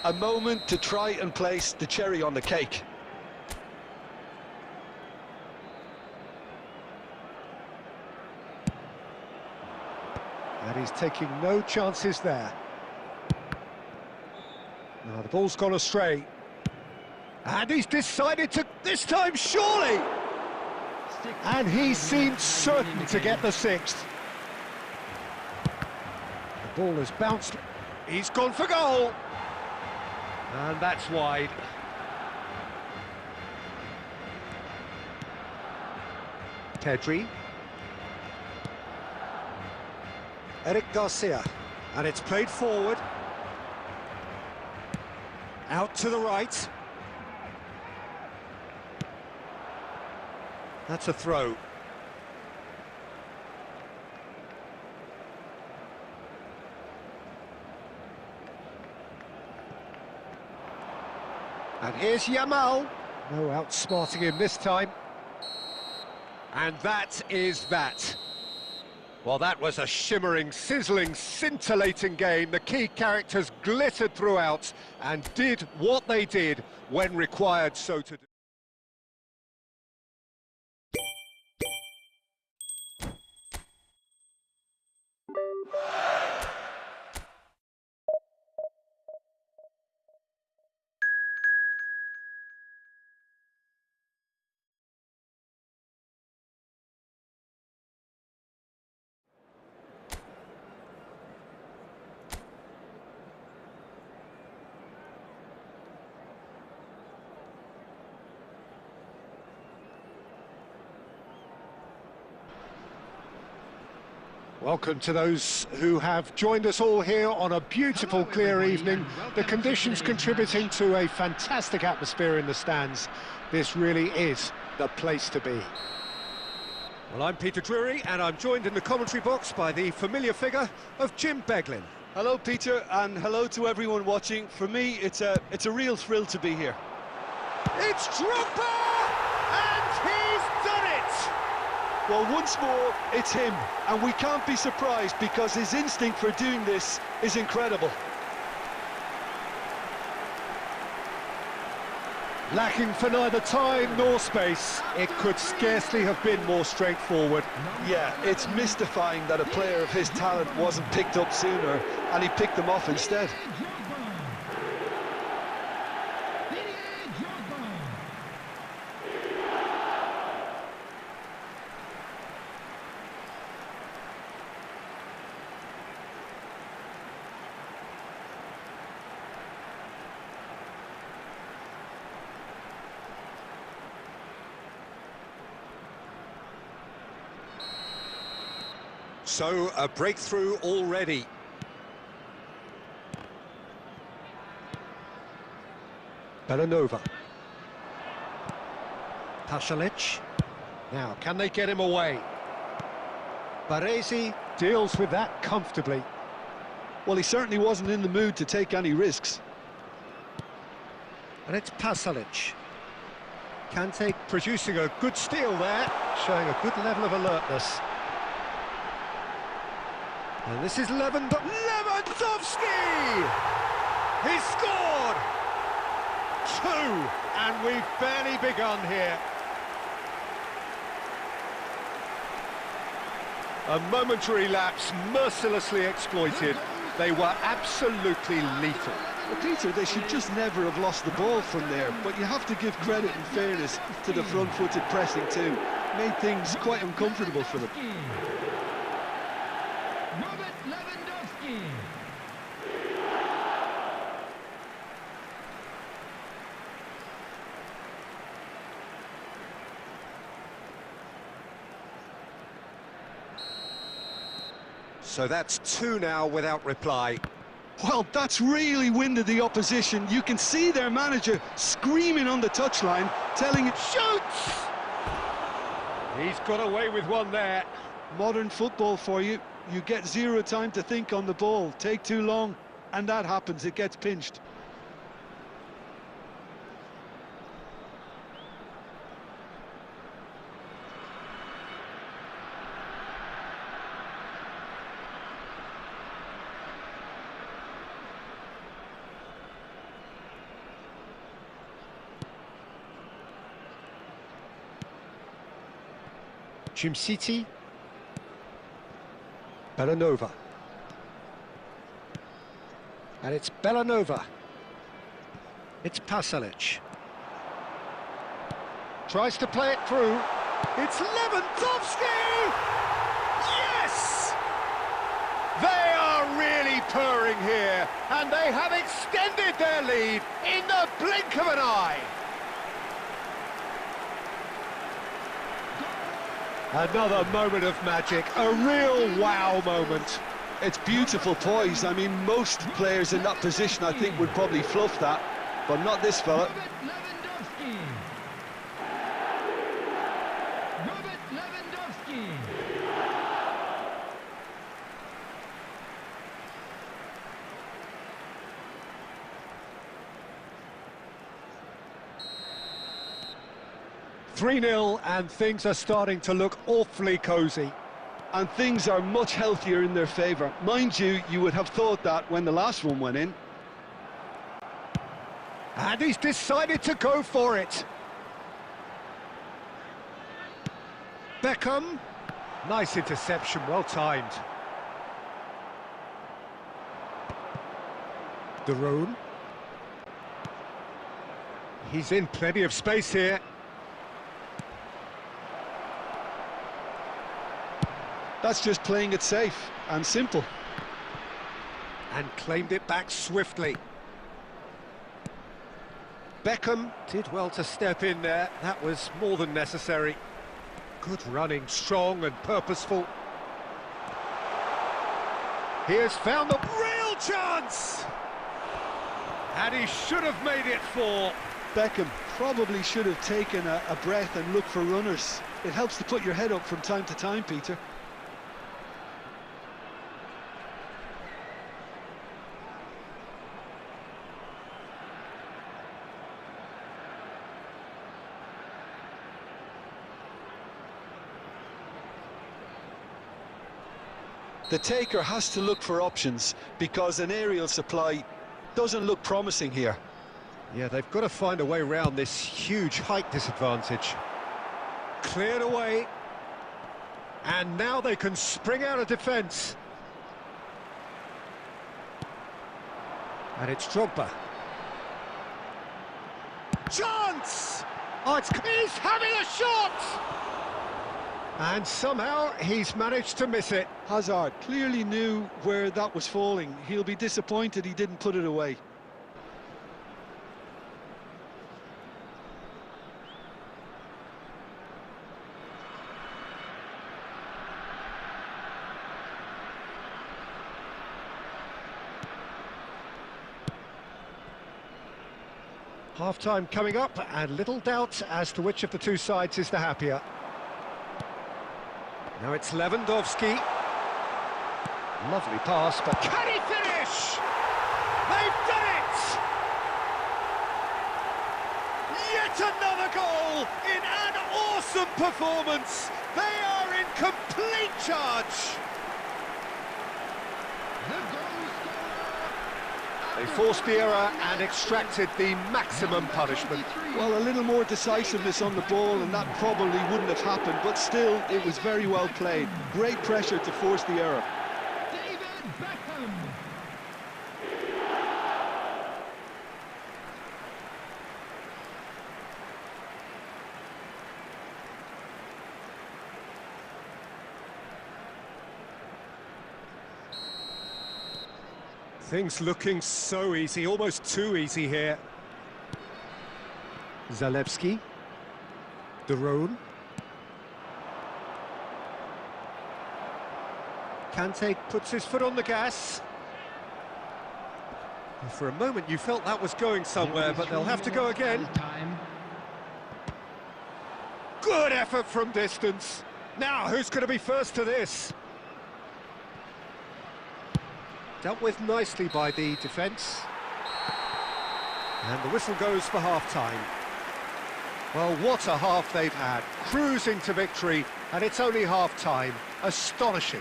A moment to try and place the cherry on the cake. And he's taking no chances there. Now the ball's gone astray. And he's decided to, this time surely! And he seemed certain to get the 6th. The ball has bounced. He's gone for goal. And that's wide. Pedri. Eric Garcia. And it's played forward. Out to the right. That's a throw. And here's Yamal. No outsmarting him this time. And that is that. Well, that was a shimmering, sizzling, scintillating game. The key characters glittered throughout and did what they did when required so to do. Welcome to those who have joined us all here on a beautiful, clear evening. The conditions contributing to a fantastic atmosphere in the stands. This really is the place to be. Well, I'm Peter Drury, and I'm joined in the commentary box by the familiar figure of Jim Beglin. Hello, Peter, and hello to everyone watching. For me, it's a real thrill to be here. It's Drogba! And he's done it! Well, once more, it's him, and we can't be surprised because his instinct for doing this is incredible. Lacking for neither time nor space, it could scarcely have been more straightforward. Yeah, it's mystifying that a player of his talent wasn't picked up sooner, and he picked them off instead. So, a breakthrough already. Belanova. Pasalic. Now, can they get him away? Baresi deals with that comfortably. Well, he certainly wasn't in the mood to take any risks. And it's Pasalic. Kante producing a good steal there, showing a good level of alertness. And this is Lewandowski! He scored! 2, and we've barely begun here. A momentary lapse mercilessly exploited. They were absolutely lethal. Well, Peter, they should just never have lost the ball from there, but you have to give credit and fairness to the front-footed pressing too. Made things quite uncomfortable for them. Lewandowski. So that's 2 now without reply. Well, that's really winded the opposition. You can see their manager screaming on the touchline, telling it, Shoots! He's got away with one there. modern football for you. You get zero time to think on the ball, take too long, and that happens, it gets pinched. City. Belanova. And it's Belanova. It's Pasalic. Tries to play it through. It's Lewandowski! Yes! They are really purring here, and they have extended their lead in the blink of an eye. Another moment of magic, a real wow moment. It's beautiful poise. I mean, most players in that position, I think, would probably fluff that, but not this fella. Lewandowski. Robert Lewandowski. 3-0, and things are starting to look awfully cosy. And things are much healthier in their favour. Mind you, you would have thought that when the last one went in. And he's decided to go for it. Beckham. Nice interception, well timed. De Roon. He's in plenty of space here. That's just playing it safe and simple. And claimed it back swiftly. Beckham did well to step in there. That was more than necessary. Good running, strong and purposeful. He has found the real chance! And he should have made it 4. Beckham probably should have taken a breath and looked for runners. It helps to put your head up from time to time, Peter. The taker has to look for options because an aerial supply doesn't look promising here. Yeah, they've got to find a way around this huge height disadvantage. Cleared away. And now they can spring out of defence. And it's Drogba. Chance! Oh, he's having a shot! And somehow he's managed to miss it. Hazard clearly knew where that was falling. He'll be disappointed he didn't put it away. Half-time coming up, and little doubt as to which of the two sides is the happier. Now it's Lewandowski. Lovely pass, but can he finish? They've done it! Yet another goal in an awesome performance. They are in complete charge. They forced the error and extracted the maximum punishment. Well, a little more decisiveness on the ball and that probably wouldn't have happened, but still, it was very well played. Great pressure to force the error. Things looking so easy, almost too easy here. Zalewski. De Roon. Kante puts his foot on the gas. And for a moment you felt that was going somewhere, but they'll have to go again. Good effort from distance. Now, who's going to be first to this? Dealt with nicely by the defence. And the whistle goes for half-time. Well, what a half they've had. Cruising to victory, and it's only half-time. Astonishing.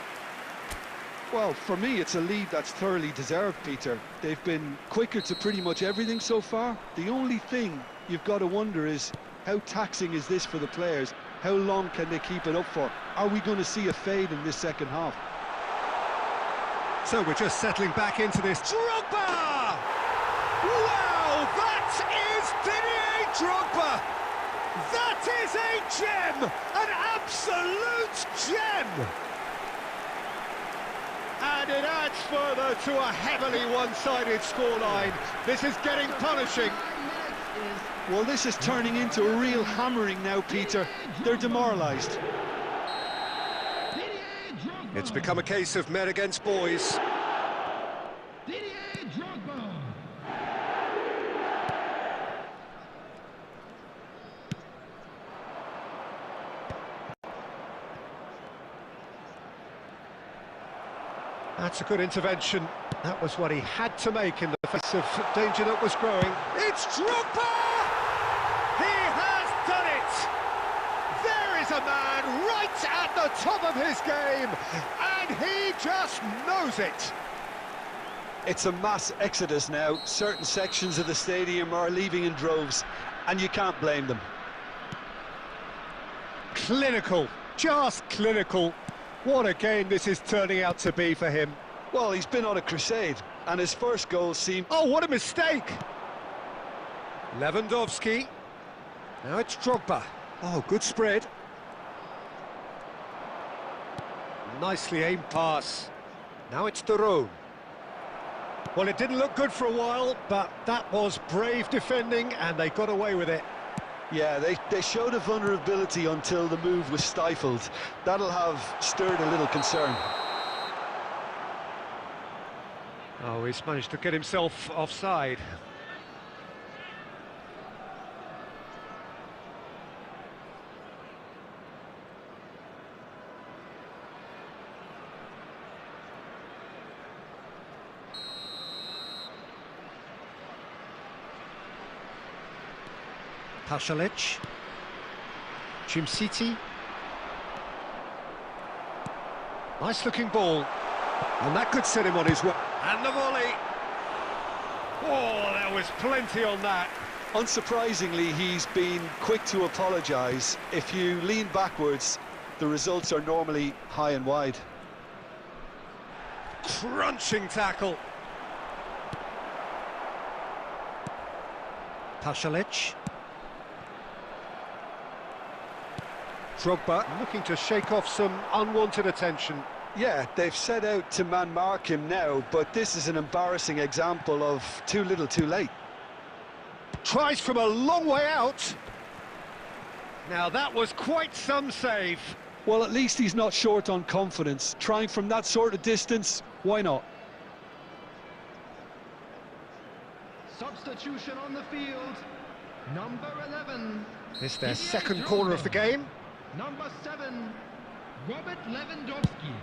Well, for me, it's a lead that's thoroughly deserved, Peter. They've been quicker to pretty much everything so far. The only thing you've got to wonder is, how taxing is this for the players? How long can they keep it up for? Are we going to see a fade in this second half? So we're just settling back into this. Drogba! Wow, that is Didier Drogba! That is a gem! An absolute gem! And it adds further to a heavily one-sided scoreline. This is getting punishing. Well, this is turning into a real hammering now, Peter. They're demoralised. It's become a case of men against boys. That's a good intervention. That was what he had to make in the face of danger that was growing. It's Drogba! He has done it! man right at the top of his game, and he just knows it. It's a mass exodus now. Certain sections of the stadium are leaving in droves, and you can't blame them. Clinical, just clinical. What a game this is turning out to be for him. Well, he's been on a crusade, and his first goal seemed... Oh, what a mistake! Lewandowski. Now it's Drogba. Oh, good spread. Nicely aimed pass. Now it's Dstuds. Well, it didn't look good for a while, but that was brave defending, and they got away with it. Yeah, they showed a vulnerability until the move was stifled. That'll have stirred a little concern. Oh, he's managed to get himself offside. Pasalic, City. Nice looking ball, and that could set him on his way. And the volley. Oh, there was plenty on that. Unsurprisingly, he's been quick to apologise. If you lean backwards, the results are normally high and wide. Crunching tackle. Pasalic. Drogba looking to shake off some unwanted attention. Yeah, they've set out to man-mark him now, but this is an embarrassing example of too little too late. Tries from a long way out. Now that was quite some save. Well, at least he's not short on confidence. Trying from that sort of distance, why not? Substitution on the field. Number 11. It's their second corner of the game. Number 7, Robert Lewandowski.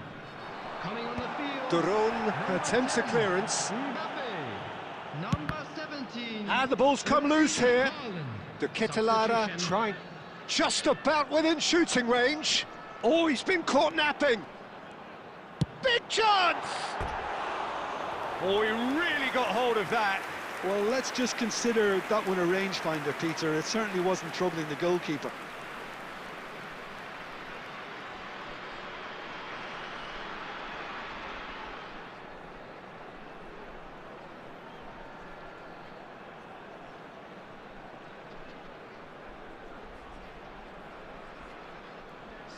Coming on the field. Dstuds attempts a clearance. Mbappe. Number 17. And the ball's come loose here. De Ketelaere trying just about within shooting range. Oh, he's been caught napping. Big chance! Oh, he really got hold of that. Well, let's just consider that one a rangefinder, Peter. It certainly wasn't troubling the goalkeeper.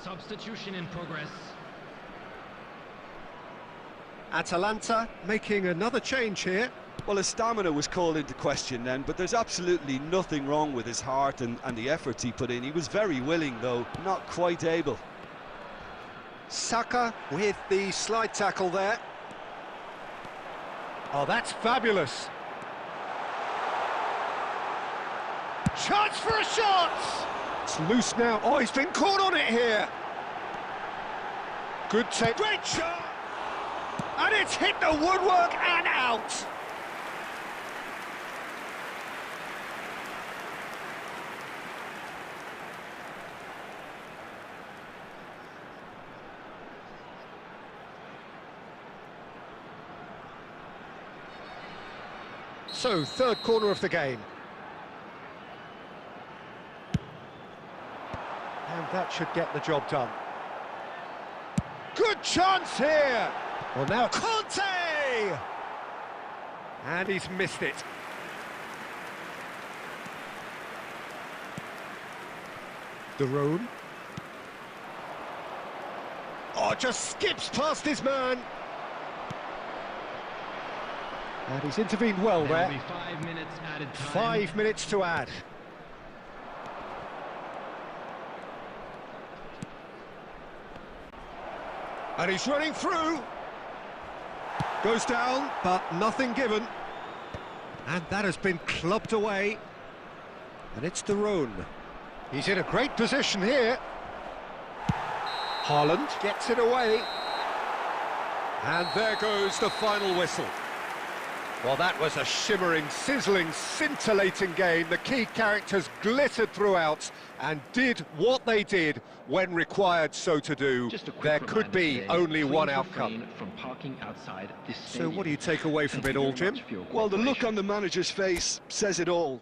Substitution in progress. Atalanta making another change here. Well, his stamina was called into question then, but there's absolutely nothing wrong with his heart and the efforts he put in. He was very willing, though, not quite able. Saka with the slide tackle there. Oh, that's fabulous. Chance for a shot! It's loose now. Oh, he's been caught on it here. Good take. Great shot! And it's hit the woodwork and out. So, third corner of the game. And that should get the job done. Good chance here! Well, now Conte! And he's missed it. Dstuds. Oh, just skips past his man. And he's intervened well there. There'll be 5 minutes added time. 5 minutes to add. And he's running through. Goes down, but nothing given. And that has been clubbed away. And it's Dstuds. He's in a great position here. Haaland gets it away. And there goes the final whistle. Well, that was a shimmering, sizzling, scintillating game. The key characters glittered throughout and did what they did when required so to do. There could be only one outcome. From parking outside this So what do you take away from it all, Jim? Well, the look on the manager's face says it all.